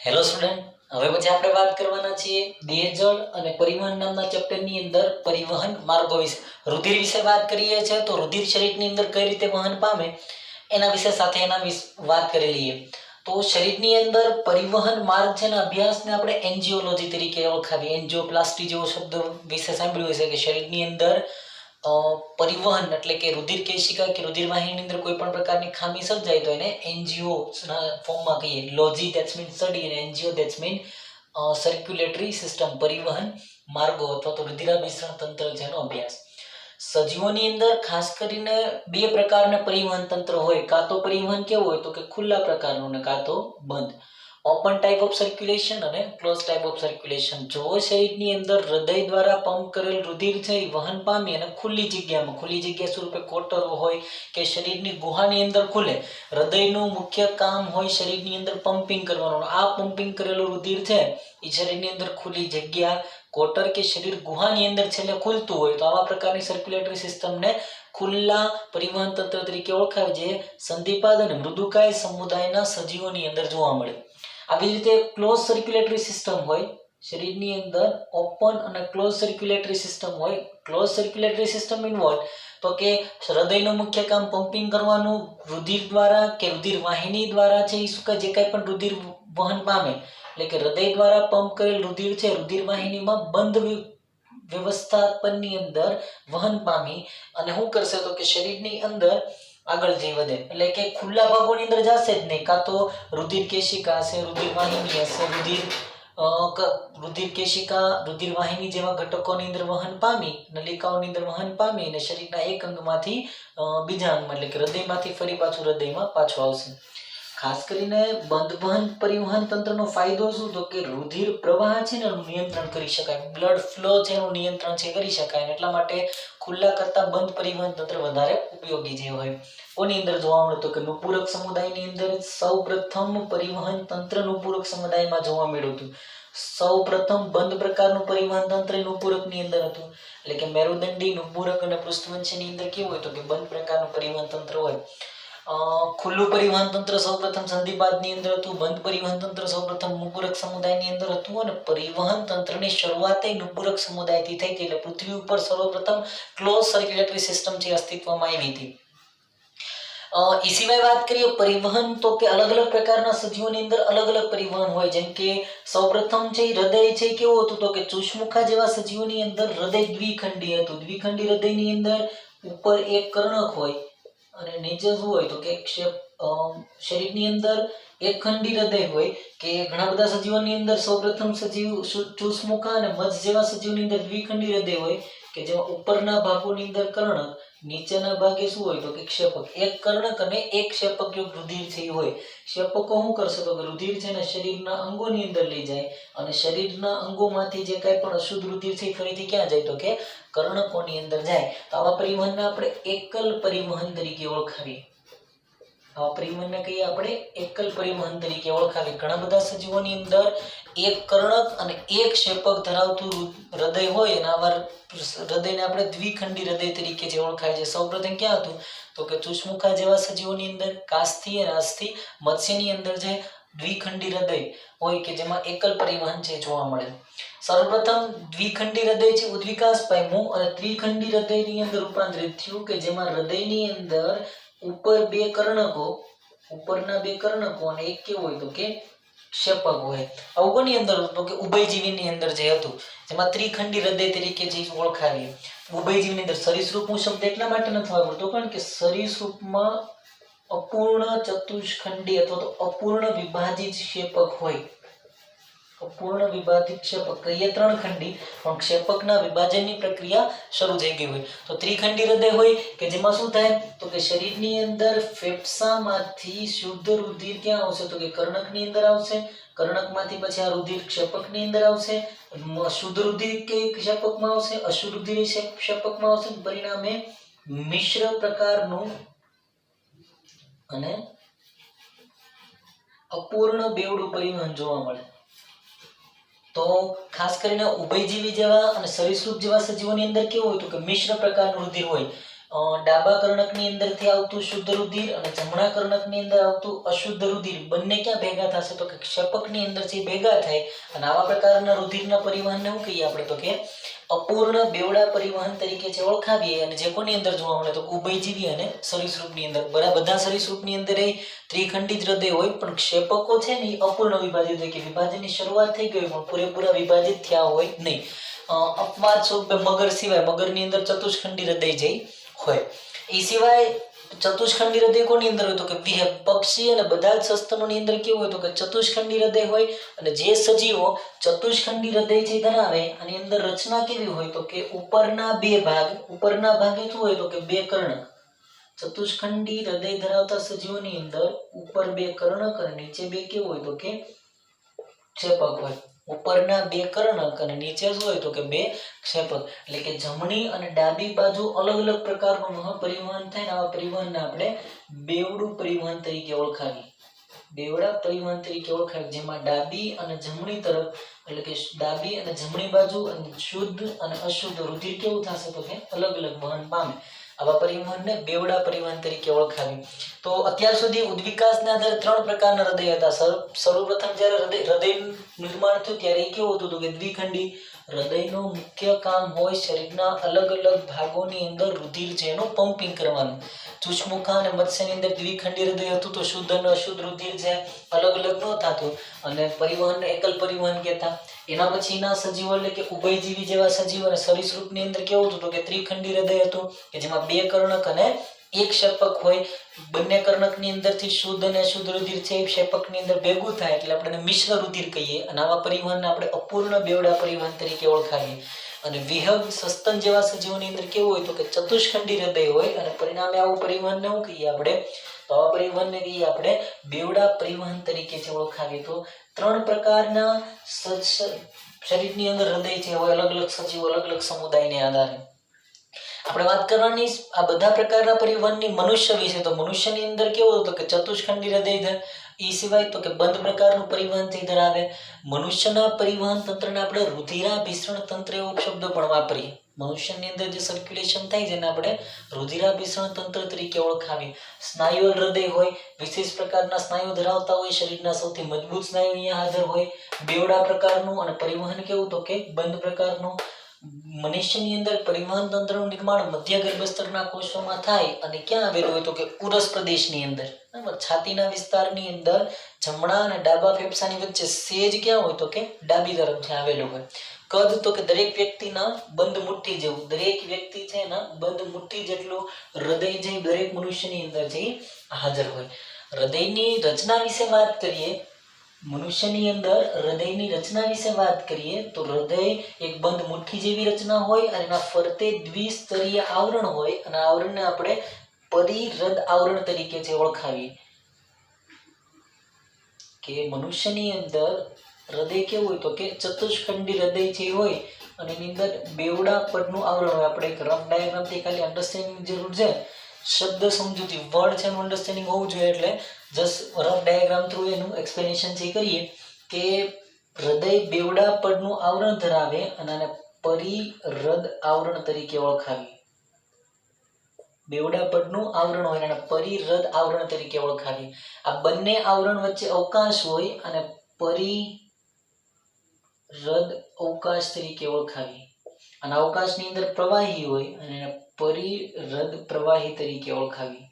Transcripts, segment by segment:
Hello student, હવે પછી આપણે વાત કરવાના છીએ દેહજળ અને પરિવહન નામના ચેપ્ટરની અંદર પરિવહન માર્ગો વિશે. રુધિર વિશે વાત કરીએ છીએ તો રુધિર શરીરની અંદર કઈ રીતે વહન પામે એના વિશે સાથે વાત કરી લઈએ. તો શરીરની અંદર પરિવહન માર્ગ છે ને અભ્યાસને આપણે એન્જિયોલોજી તરીકે ઓળખાવીએ. એન્જિયોપ્લાસ્ટી જેવો શબ્દ વિશે સાંભળ્યું હશે કે શરીરની અંદર પરિવહન એટલે કે રુધિર કેશિકા કે રુધિર વાહિનીની અંદર કોઈ પણ પ્રકારની ખામી સર્જાય તો એને એન્જિયો ના ફોર્મમાં કહીએ. લોજી ધેટ્સ મીન સ્ટડી અને એન્જિયો ધેટ્સ મીન સર્ક્યુલેટરી સિસ્ટમ, પરિવહન માર્ગો અથવા તો રુધિરાભિસરણ તંત્ર જેનો અભ્યાસ. સજીવોની અંદર ખાસ કરીને બે પ્રકારના પરિવહન તંત્ર હોય. કાં તો પરિવહન કેવું હોય તો કે ખુલ્લા પ્રકારનું ને કાં તો બંધ, ઓપન ટાઈપ ઓફ સર્ક્યુલેશન અને ક્લોઝ ટાઈપ ઓફ સર્ક્યુલેશન. જો શરીરની અંદર હૃદય દ્વારા પંપ કરેલ રુધિર છે એ વહન પામી અને ખુલ્લી જગ્યા સ્વરૂપે કોટરો હોય કે શરીરની ગુહાની અંદર ખુલે. હૃદયનું મુખ્ય કામ હોય શરીરની અંદર પમ્પિંગ કરવાનું. આ પમ્પિંગ કરેલું રુધિર છે એ શરીરની અંદર ખુલ્લી જગ્યા, કોટર કે શરીર ગુહાની અંદર છેલ્લે ખુલતું હોય તો આવા પ્રકારની સર્ક્યુલેટરી સિસ્ટમને ખુલ્લા પરિવહન તંત્ર તરીકે ઓળખાય, જે સંધિપાદ અને મૃદુકાય સમુદાયના સજીવોની અંદર જોવા મળે. આવી રીતે ક્લોઝ સર્ક્યુલેટરી સિસ્ટમ હોય શરીરની અંદર, ઓપન અને ક્લોઝ સર્ક્યુલેટરી સિસ્ટમ હોય. ક્લોઝ સર્ક્યુલેટરી સિસ્ટમ ઇન્વોલ્વ તો કે હૃદયનું મુખ્ય કામ પમ્પિંગ કરવાનું, રુધિર દ્વારા કે રુધિર વાહિની દ્વારા છે એ શું જે કંઈ પણ રુધિર વહન પામે એટલે કે હૃદય દ્વારા પંપ કરેલ રુધિર છે રુધિર વાહિનીમાં બંધ વ્યવસ્થાપનની અંદર વહન પામી અને શું કરશે તો કે શરીરની અંદર આગળ જઈ વધે. એટલે કે ખુલ્લા ભાગોની અંદર જશે જ નહીં. કાં તો રુધિર કેશિકા હશે, રુધિર વાહિની હશે, રુધિર કેશિકા, રુધિર વાહિની જેવા ઘટકોની અંદર વહન પામી, નલિકાઓની અંદર વહન પામી અને શરીરના એક અંગમાંથી બીજા અંગમાં એટલે કે હૃદયમાંથી ફરી પાછું હૃદયમાં પાછું આવશે. ખાસ કરીને બંધ વહન પરિવહન તંત્રનો ફાયદો શું તો કે રુધિર પ્રવાહ છે ને એનું નિયંત્રણ કરી શકાય, બ્લડ ફ્લો છે એનું નિયંત્રણ છે કરી શકાય. એટલા માટે ખુલ્લા કરતા બંધ પરિવહન તંત્ર વધારે ઉપયોગી જે હોય. કોની અંદર જોવા મળતું કે નુપૂરક સમુદાયની અંદર સૌપ્રથમ પરિવહન તંત્ર નુપૂરક સમુદાયમાં જોવા મળ્યું હતું. સૌપ્રથમ બંધ પ્રકારનું પરિવહન તંત્ર નુપૂરકની અંદર હતું. એટલે કે મેરુદંડી, નુપૂરક અને પૃષ્ઠવંશની અંદર કેવું હોય તો કે બંધ પ્રકારનું પરિવહન તંત્ર હોય. ખુલ્લું પરિવહન તંત્ર સૌપ્રથમ સંધિપાદની અંદર હતું, બંધ પરિવહન તંત્ર સૌપ્રથમ નુપૂરક સમુદાયની અંદર હતું. અને પરિવહન તંત્રની શરૂઆત નુપૂરક સમુદાયથી થઈ હતી. એટલે પૃથ્વી ઉપર સર્વપ્રથમ ક્લોઝ સર્ક્યુલેટરી સિસ્ટમ છે અસ્તિત્વમાં આવી હતી. એ સિવાય વાત કરીએ પરિવહન તો કે અલગ અલગ પ્રકારના સજીવોની અંદર અલગ અલગ પરિવહન હોય. જેમ કે સૌપ્રથમ છે હૃદય છે કેવું હતું તો કે ચુષ્મુખા જેવા સજીવોની અંદર હૃદય દ્વિખંડી હતું. દ્વિખંડી હૃદયની અંદર ઉપર એક કર્ણક હોય અને નીચે શું હોય તો કે શરીરની અંદર એક ખંડી હૃદય હોય. કે ઘણા બધા સજીવોની અંદર સૌપ્રથમ સજીવ ચુષ્મુખા અને મત્સ્ય જેવા સજીવની અંદર દ્વિખંડી હૃદય હોય કે જેમાં ઉપરના ભાગોની અંદર કર્ણક, નીચેના ભાગે શું હોય તો કે ક્ષેપક. એક કર્ણક અને એક ક્ષેપક યુક્ત રુધિર છે હોય. ક્ષેપકો શું કરશે તો કે રુધિર છે ને શરીરના અંગોની અંદર લઈ જાય અને શરીરના અંગોમાંથી જે કાંઈ પણ અશુદ્ધ રુધિર છે ફરીથી ક્યાં જાય તો કે કર્ણકોની અંદર જાય. તો આવા પરિવહનને આપણે એકલ પરિવહન તરીકે ઓળખાવીએ. આવા પરિવહનને કહીએ આપણે એકલ પરિવહન તરીકે ઓળખાવીએ. ઘણા બધા સજીવોની અંદર એક કર્ણક અને એક ક્ષેપક ધરાવતું હૃદય હોય અને આવા હૃદયને આપણે દ્વિખંડી હૃદય તરીકે જે ઓળખાય છે. સૌપ્રથમ ક્યાં હતું તો કે ચુષ્મુખા જેવા સજીવોની અંદર, કાસ્થી અને અસ્થિ મત્સ્યની અંદર જે દ્વિખંડી હૃદય હોય કે જેમાં એકલ પરિવહન છે જોવા મળે. સર્વપ્રથમ દ્વિખંડી હૃદય છે ઉદ્વિકાસ પામ્યું અને ત્રિખંડી હૃદયની અંદર રૂપાંતરિત થયું કે જેમાં હૃદયની અંદર ઉપર બે કર્ણકો, ઉપરના બે કર્ણકો અને એક કેવું હોય તો કે ક્ષેપક હોય. આવું કોની અંદર તો કે ઉભયજીવીની અંદર જે હતું જેમાં ત્રિખંડી હૃદય તરીકે જે ઓળખાવીએ. ઉભયજીવીની અંદર સરીસૃપ હું શબ્દ એટલા માટે નથી વાપરતો કારણ કે સરીસૃપમાં અપૂર્ણ ચતુષ્ખંડી અથવા તો અપૂર્ણ વિભાજિત ક્ષેપક હોય. અપૂર્ણ વિભાજિત ક્ષેપક કહીએ ત્રણ ખંડી પણ ક્ષેપકના વિભાજનની પ્રક્રિયા શરૂ થઈ ગઈ હોય. તો ત્રિખંડી હૃદય હોય કે જેમાં શું થાય તો કે શરીરની અંદર ફેફસામાંથી શુદ્ધ રુધિર ક્યાં આવશે તો કે કર્ણકની અંદર આવશે. કર્ણકમાંથી પછી આ રુધિર ક્ષેપકની અંદર આવશે. શુદ્ધ રુધિર કે ક્ષેપકમાં આવશે, અશુદ્ધ રુધિર ક્ષેપકમાં આવશે. પરિણામે મિશ્ર પ્રકારનું અને અપૂર્ણ બેવડું પરિવહન જોવા મળે. તો ખાસ કરીને ઉભયજીવી જેવા અને સરીસૃપ જેવા સજીવોની અંદર કેવું હોય તો કે મિશ્ર પ્રકારનું રુધિર હોય. ડાબા કર્ણકની અંદરથી આવતું શુદ્ધ રુધિર અને જમણા કર્ણકની અંદર આવતું અશુદ્ધ રુધિર બંને ક્યાં ભેગા થશે તો કે ક્ષેપકની અંદરથી ભેગા થાય અને આવા પ્રકારના રુધિરના પરિવહનને શું કહીએ આપણે તો કે અપૂર્ણ બેવડા પરિવહન તરીકે જે ઓળખાવીએ અને જે કોની અંદર જોવા મળે તો ઉભયજીવી અને સરીસૃપની અંદર. બધા સરીસૃપની અંદર એ ત્રિખંડિત હૃદય હોય પણ ક્ષેપકો છે ને એ અપૂર્ણ વિભાજિત હોય કે વિભાજનની શરૂઆત થઈ ગઈ પણ પૂરેપૂરા વિભાજિત થયા હોય નહીં. અપવાદ સ્વરૂપે મગર સિવાય મગરની અંદર ચતુષ્ખંડી હૃદય જઈ હોય. એ સિવાય ચતુષ્ખંડી હૃદય કોની અંદર હોય તો કે વિહબ પક્ષી અને બધા જ સસ્તનોની અંદર કેવું હોય તો કે ચતુષ્ખંડી હૃદય હોય અને જે સજીવો ચતુષ્ખંડી હૃદય જે ધરાવે આની અંદર રચના કેવી હોય તો કે ઉપરના ભાગે શું હોય તો કે બે કર્ણક. ચતુષ્ખંડી હૃદય ધરાવતા સજીવોની અંદર ઉપર બે કર્ણક અને નીચે બે કેવું હોય તો કે ક્ષેપક હોય. ઉપરના બે કર્ણક અને નીચે શું હોય તો કે બે ક્ષેપક. એટલે કે જમણી અને ડાબી બાજુ અલગ અલગ પ્રકારનું પરિવહન થાય ને આવા પરિવહનને આપણે બેવડું પરિવહન તરીકે ઓળખાવીએ. બેવડા પરિવહન તરીકે ઓળખાય જેમાં ડાબી અને જમણી તરફ એટલે કે ડાબી અને જમણી બાજુ શુદ્ધ અને અશુદ્ધ રુધિર કેવું થશે તો કે અલગ અલગ વહન પામે. આવા પરિવહનને બેવડા પરિવહન તરીકે ઓળખાવી. તો અત્યાર સુધી ઉદ્વિકાસના આધારે 3 પ્રકારના હૃદય હતા. સર્વપ્રથમ જ્યારે હૃદય નિર્માણ થયું ત્યારે એ કેવું હતું કે દ્વિખંડી. હૃદયનું મુખ્ય કામ હોય શરીરના અલગ અલગ ભાગોની અંદર રુધિર છે એનું પમ્પિંગ કરવાનું. ચુષ્મુખા અને મત્સ્યની અંદર દ્વિખંડી હૃદય હતું તો શુદ્ધ અને અશુદ્ધ રુધિર છે અલગ અલગ ન થતું અને પરિવહનને એકલ પરિવહન કહેતા. એના પછીના સજીવો એટલે કે ઉભયજીવી જેવા સજીવો અને સરીસૃપની અંદર કેવું હતું કે ત્રિખંડી હૃદય હતું કે જેમાં બે કર્ણક અને એક ક્ષેપક હોય. બંને કર્ણકની અંદરથી શુદ્ધ અને અશુદ્ધ રુધિર છે એ ક્ષેપકની અંદર ભેગું થાય એટલે આપણે મિશ્ર રુધિર કહીએ અને આવા પરિવહનને આપણે અપૂર્ણ બેવડા પરિવહન તરીકે ઓળખાવીએ. અને વિહગ સસ્તન જેવા સજીવોની અંદર કેવું હોય તો કે ચતુષ્ખંડી હૃદય હોય અને પરિણામે આવું પરિવહનને શું કહીએ આપણે તો આવા પરિવહનને કહીએ આપણે બેવડા પરિવહન તરીકે જે ઓળખાવીએ. તો 3 પ્રકારના શરીરની અંદર હૃદય છે હોય અલગ અલગ સજીવો અલગ અલગ સમુદાયને આધારે. આપણે વાત કરવાની આ બધા પ્રકારના પરિવહનની મનુષ્ય વિશે. તો મનુષ્યની અંદર કેવું હતું કે ચતુષ્ખંડી હૃદય એ સિવાય તો કે બંધ પ્રકારનું પરિવહન થઈ ધરાવે. મનુષ્યના પરિવહન તંત્રને આપણે રુધિરાભિસરણ તંત્ર એવો શબ્દ પણ વાપરીએ. મનુષ્યની અંદર જે સર્ક્યુલેશન થાય જેને આપણે રુધિરાભિસરણ તંત્ર તરીકે ઓળખાવીએ. સ્નાયુ હૃદય હોય વિશેષ પ્રકારના સ્નાયુ ધરાવતા હોય શરીરના સૌથી મજબૂત સ્નાયુ અહીંયા હાજર હોય. બેવડા પ્રકારનું અને પરિવહન કેવું તો કે બંધ પ્રકારનું. મનુષ્યની અંદર પરિવહન તંત્રનું નિર્માણ મધ્ય ગર્ભસ્તરના કોષોમાં થાય અને ક્યાં આવેલું હોય તો કે ઉરસ પ્રદેશની અંદર. બરાબર છાતીના વિસ્તારની અંદર જમણા અને ડાબા ફેફસાની વચ્ચે સેજ ક્યાં હોય તો કે ડાબી તરફથી આવેલું હોય. કદ તો કે દરેક વ્યક્તિના બંધ મુઠ્ઠી જેવું. દરેક વ્યક્તિ છે એના બંધ મુઠ્ઠી જેટલું હૃદય જે દરેક મનુષ્યની અંદર જે હાજર હોય. હૃદયની રચના વિશે વાત કરીએ. મનુષ્યની અંદર હૃદયની રચના વિશે વાત કરીએ તો હૃદય એક બંધ મુઠ્ઠી જેવી રચના હોય અને એના ફરતે દ્વિસ્તરીય આવરણ હોય અને આવરણને આપણે પરિહૃદ આવરણ તરીકે જે ઓળખાવીએ. કે મનુષ્યની અંદર હૃદય કેવું હોય તો કે ચતુષ્ખંડી હૃદય જે હોય અને એની અંદર બેવડા પડનું આવરણ હોય. આપણે એક રફ ડાયાગ્રામથી ખાલી અન્ડરસ્ટેન્ડિંગ જરૂર છે. શબ્દ સમજૂતી વર્ડ છે એનું અન્ડરસ્ટેન્ડિંગ હોવું જોઈએ એટલે જસ્ટ રફ ડાયાગ્રામ થ્રુ એનું એક્સપ્લેનેશન જે કરીએ કે હૃદય બેવડા પડનું આવરણ ધરાવે અને આને પરિહૃદ આવરણ તરીકે ઓળખાવીએ. બેવડા પડનું આવરણ હોય અને પરિહૃદ આવરણ તરીકે ઓળખાવીએ. આ બંને આવરણ વચ્ચે અવકાશ હોય અને પરિહૃદ અવકાશ તરીકે ઓળખાવીએ. અને અવકાશની અંદર પ્રવાહી હોય અને એને પરિહૃદ પ્રવાહી તરીકે ઓળખાવીએ.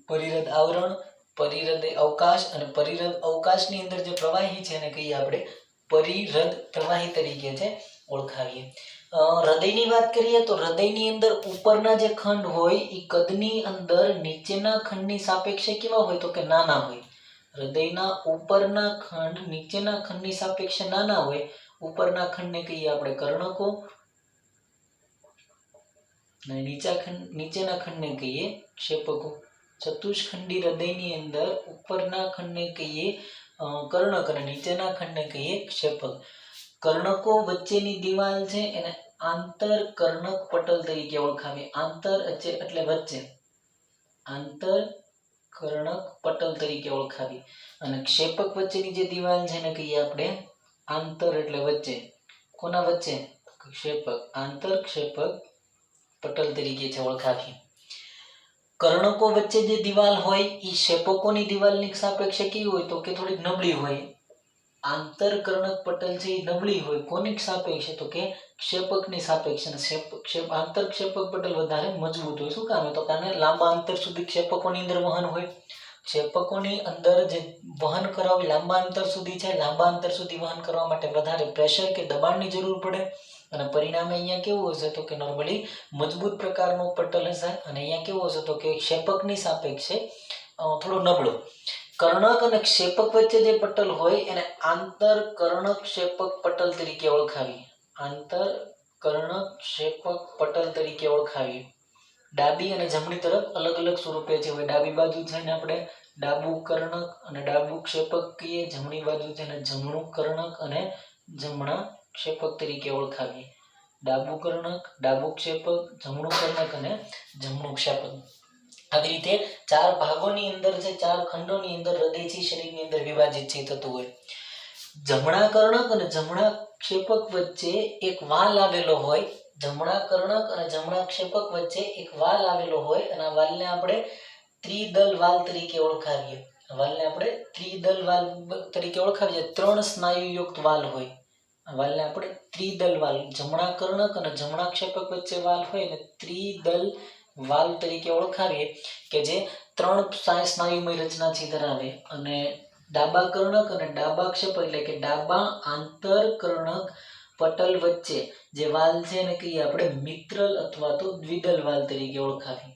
પરિહૃદ આવરણ પરિહૃદ અવકાશ અને પરિહૃદ અવકાશની અંદર જે પ્રવાહી છે એને કહીએ આપણે પરિહૃદ પ્રવાહી તરીકે છે ઓળખાવીએ. હૃદયની વાત કરીએ તો હૃદયની અંદર ઉપરના જે ખંડ હોય એ કદની અંદર નીચેના ખંડની સાપેક્ષે કેવા હોય તો કે નાના હોય. હૃદયના ઉપરના ખંડ નીચેના ખંડની સાપેક્ષે નાના હોય. ઉપરના ખંડને કહીએ આપણે કર્ણકો અને નીચેના ખંડને કહીએ ક્ષેપકો. ચતુષ્ખંડી હૃદયની અંદર ઉપરના ખંડને કહીએ કર્ણક અને નીચેના ખંડને કહીએ ક્ષેપક. કર્ણકો વચ્ચેની દિવાલ છે એને આંતર કર્ણક પટલ તરીકે ઓળખાવીએ. આંતર એટલે વચ્ચે આંતર કર્ણક પટલ તરીકે ઓળખાવી. અને ક્ષેપક વચ્ચેની જે દિવાલ છે એને કહીએ આપણે આંતર એટલે વચ્ચે. કોના વચ્ચે? ક્ષેપક. આંતર ક્ષેપક પટલ તરીકે જે ઓળખાવીએ. કર્ણકો વચ્ચે જે દિવાલ હોય એ ક્ષેપકોની દિવાલની સાપેક્ષે કેવી હોય તો કે થોડીક નબળી હોય. આંતરકર્ણક પટલ છે એ નબળી હોય કોની સાપેક્ષે તો કે ક્ષેપકની સાપેક્ષે. આંતરક્ષેપક પટલ વધારે મજબૂત હોય. શું કામ? તો કારણ લાંબા અંતર સુધી ક્ષેપકોની અંદર વહન હોય. ક્ષેપકોની અંદર જે વહન કરવા લાંબા અંતર સુધી છે, લાંબા અંતર સુધી વહન કરવા માટે વધારે પ્રેશર કે દબાણની જરૂર પડે અને પરિણામે અહીંયા કેવું હશે તો કે નોર્મલી મજબૂત પ્રકારનો પટલ હશે અને અહીંયા કેવું હશે તો કે ક્ષેપકની સાપેક્ષે થોડો નબળો. કર્ણક અને ક્ષેપક વચ્ચે જે પટલ હોય એને આંતરકર્ણક ક્ષેપક પટલ તરીકે ઓળખાવીએ. આંતરકર્ણક ક્ષેપક પટલ તરીકે ઓળખાવીએ. ડાબી અને જમણી તરફ અલગ અલગ સ્વરૂપે છે. હવે ડાબી બાજુ છે ને આપણે ડાબું કર્ણક અને ડાબું ક્ષેપક કહીએ, જમણી બાજુ છે ને જમણું કર્ણક અને જમણા ક્ષેપક તરીકે ઓળખાવીએ. ડાબું કર્ણક, ડાબું ક્ષેપક, જમણું કર્ણક અને જમણું ક્ષેપક. આવી રીતે 4 ભાગોની અંદર છે, 4 ખંડોની અંદર હૃદય છે શરીરની અંદર વિભાજિત છે થતું હોય. જમણા કર્ણક અને જમણા ક્ષેપક વચ્ચે એક વાલ આવેલો હોય. જમણા કર્ણક અને જમણા ક્ષેપક વચ્ચે એક વાલ આવેલો હોય અને આ વાલને આપણે ત્રિદલ વાલ તરીકે ઓળખાવીએ. વાલને આપણે ત્રિદલ વાલ તરીકે ઓળખાવીએ. 3 સ્નાયુયુક્ત વાલ હોય. આ વાલને આપણે ત્રિદલ વાલ, જમણા કર્ણક અને જમણા ક્ષેપક વચ્ચે વાલ હોય ને ત્રિદલ વાલ તરીકે ઓળખાવીએ કે જે 3 સ્નાયુમય રચના છે ધરાવે. અને ડાબા કર્ણક અને ડાબા ક્ષેપક એટલે કે ડાબા આંતરકર્ણક પટલ વચ્ચે જે વાલ છે એને કહીએ આપણે મિત્રલ અથવા તો દ્વિદલ વાલ તરીકે ઓળખાવી.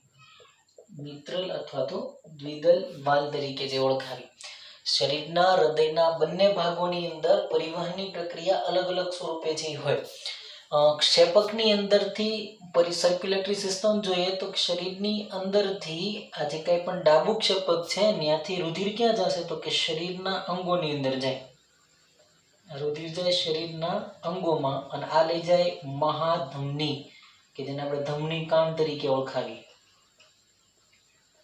મિત્રલ અથવા તો દ્વિદલ વાલ તરીકે જે ઓળખાવી. શરીરના હૃદયના બંને ભાગોની અંદર પરિવહનની પ્રક્રિયા અલગ અલગ સ્વરૂપે જે હોય. ક્ષેપકની અંદરથી સર્ક્યુલેટરી સિસ્ટમ જોઈએ તો શરીરની અંદરથી આ જે કંઈ પણ ડાબું ક્ષેપક છે ત્યાંથી રુધિર ક્યાં જશે તો કે શરીરના અંગોની અંદર જાય. રુધિર જાય શરીરના અંગોમાં અને આ લઈ જાય મહાધમની કે જેને આપણે ધમની કાંડ તરીકે ઓળખાવીએ.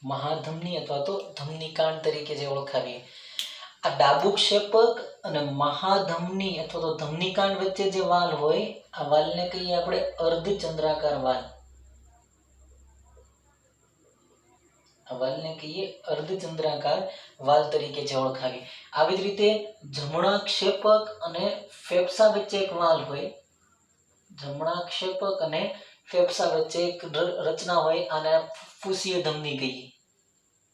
મહાધમની અથવા તો ધમની કાંડ તરીકે જે ઓળખાવીએ. આ ડાબુ ક્ષેપક અને મહાધમની અથવા તો ધમની કાંડ વચ્ચે જે વાલ હોય આ વાલને કહીએ આપણે અર્ધચંદ્રાકાર વાલ. આ વાલને કહીએ અર્ધચંદ્રાકાર વાલ તરીકે જે ઓળખાવી. આવી જ રીતે જમણા ક્ષેપક અને ફેફસા વચ્ચે એક વાલ હોય. જમણા ક્ષેપક અને ફેફસા વચ્ચે એક રચના હોય આને ફુફ્ફુસીય ધમની કહીએ.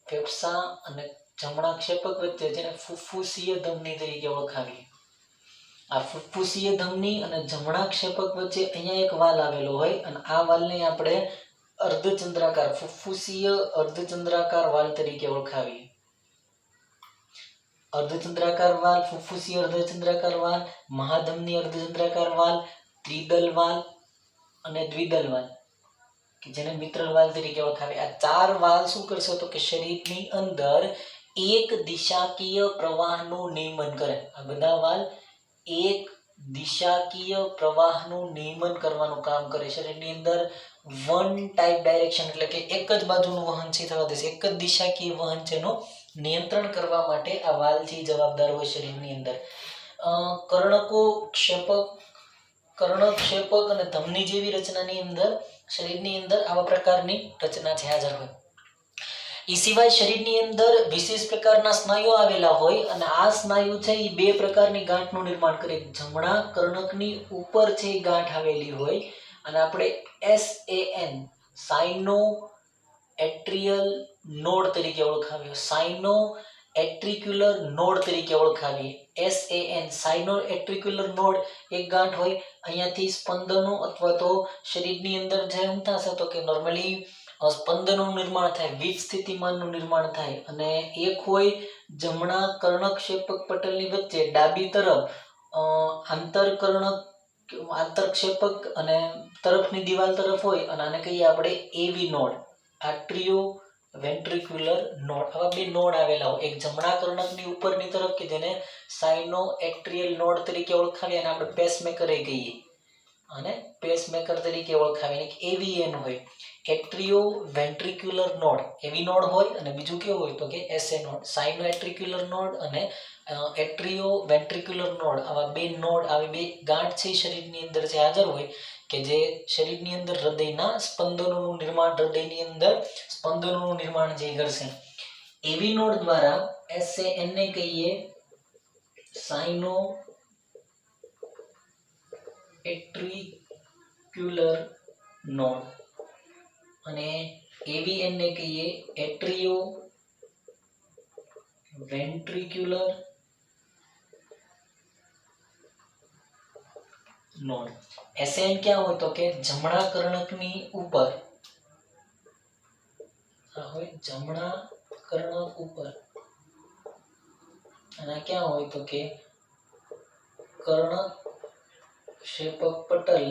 ફેફસા અને જમણા ક્ષેપક વચ્ચે જેને ફુફ્ફુસીય ધમની તરીકે ઓળખાવીએ. આ ફુફ્ફુસીય ધમની અને જમણા ક્ષેપક વચ્ચે અહીંયા એક વાલ આવેલો હોય અને આ વાલને આપણે અર્ધચંદ્રાકાર ફુફ્ફુસીય અર્ધચંદ્રાકાર વાલ તરીકે ઓળખાવીએ. અર્ધચંદ્રાકાર વાલ, ફુફ્ફુસીય અર્ધચંદ્રાકાર વાલ, મહાધમની અર્ધચંદ્રાકાર વાલ, ત્રિદલ વાલ અને દ્વિદલ વાલ કે જેને મિત્રલ વાલ તરીકે ઓળખાવે. આ 4 વાલ શું કરશે તો કે શરીરની અંદર એક દિશાકીય પ્રવાહનું નિયમન કરે. આ બધા વાલ એક દિશાકીય પ્રવાહનું નિયમન કરવાનું કામ કરે. શરીરની અંદર વન ટાઈપ ડાયરેક્શન એટલે કે એક જ બાજુનું વહન છે થવા દેશે. એક જ દિશાકીય વહન છે એનું નિયંત્રણ કરવા માટે આ વાલથી જવાબદાર હોય શરીરની અંદર. કર્ણકો ક્ષેપક, કર્ણક ક્ષેપક અને ધમની જેવી રચનાની અંદર શરીરની અંદર આવા પ્રકારની રચના છે હાજર હોય. એ સિવાય શરીરની અંદર વિશેષ પ્રકારના સ્નાયુઓ આવેલા હોય અને આ સ્નાયુ છે એ 2 પ્રકારની ગાંઠનું નિર્માણ કરે. જમણા કર્ણકની ઉપર છે એ ગાંઠ આવેલી હોય અને આપણે SAN સાઇનો એટ્રિયલ નોડ તરીકે ઓળખાવીએ. સાઇનો એટ્રિક્યુલર નોડ તરીકે ઓળખાવીએ. SAN સાઇનો એટ્રિક્યુલર નોડ એક ગાંઠ હોય. અહીંયાથી સ્પંદનો અથવા તો શરીરની અંદર જેમ થશે તો કે નોર્મલી સ્પંદનોનું નિર્માણ થાય, વીજ સ્થિતિમાનનું નિર્માણ થાય અને એક હોય જમણા કર્ણકક્ષેપક પટલની વચ્ચે ડાબી તરફ આંતરકર્ણક આંતરક્ષેપક અને તરફની દિવાલ તરફ હોય અને આને કહીએ આપણે AV નોડ, આર્ટ્રિયો વેન્ટ્રિક્યુલર નોડ. આવા 2 નોડ આવેલા હોય. એક જમણા કર્ણકની ઉપરની તરફ કે જેને સાઇનો એટ્રિયલ નોડ તરીકે ઓળખાવીએ અને આપણે પેસમેકર કહીએ અને પેસમેકર તરીકે ઓળખાવીએ. એક AVN હોય એટ્રિયો વેન્ટ્રિક્યુલર નોડ, એવી નોડ હોય અને બીજું કેવું હોય તો કે SA નોડ, સાઇનો એટ્રિક્યુલર નોડ અને એટ્રિયો વેન્ટ્રિક્યુલર નોડ. આવા 2 નોડ, આવી 2 ગાંઠ છે શરીરની અંદર જે હાજર હોય કે જે શરીરની અંદર હૃદયના સ્પંદનોનું નિર્માણ, હૃદયની અંદર સ્પંદનોનું નિર્માણ જે કરશે. એવી નોડ દ્વારા SAN ને કહીએ સાઇનો એટ્રિક્યુલર નોડ અને AVN ને કહીએ એટ્રિયો વેન્ટ્રિક્યુલર નોડ. SAN ક્યાં હોય તો કે જમણા કર્ણકની ઉપર, હોય જમણા કર્ણક ઉપર, અને ક્યાં હોય તો કે કર્ણક ક્ષેપક પટલ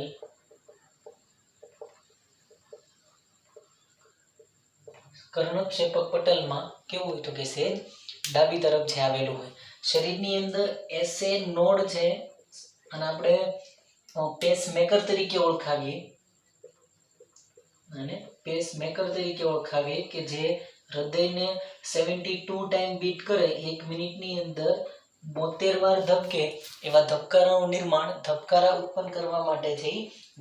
કર્ણક્ષેપક પટલમાં કેવું હોય તો કે સેજ ડાબી તરફ જે આવેલું હોય. શરીરની અંદર SA નોડ છે અને આપણે પેસમેકર તરીકે ઓળખાવીએ, અને પેસમેકર તરીકે ઓળખાવીએ કે જે હૃદયને 72 ટાઈમ બીટ કરે, 1 મિનિટની અંદર 72 વાર ધબકે, એવા ધબકારાનું નિર્માણ, ધબકારા ઉત્પન્ન કરવા માટે જે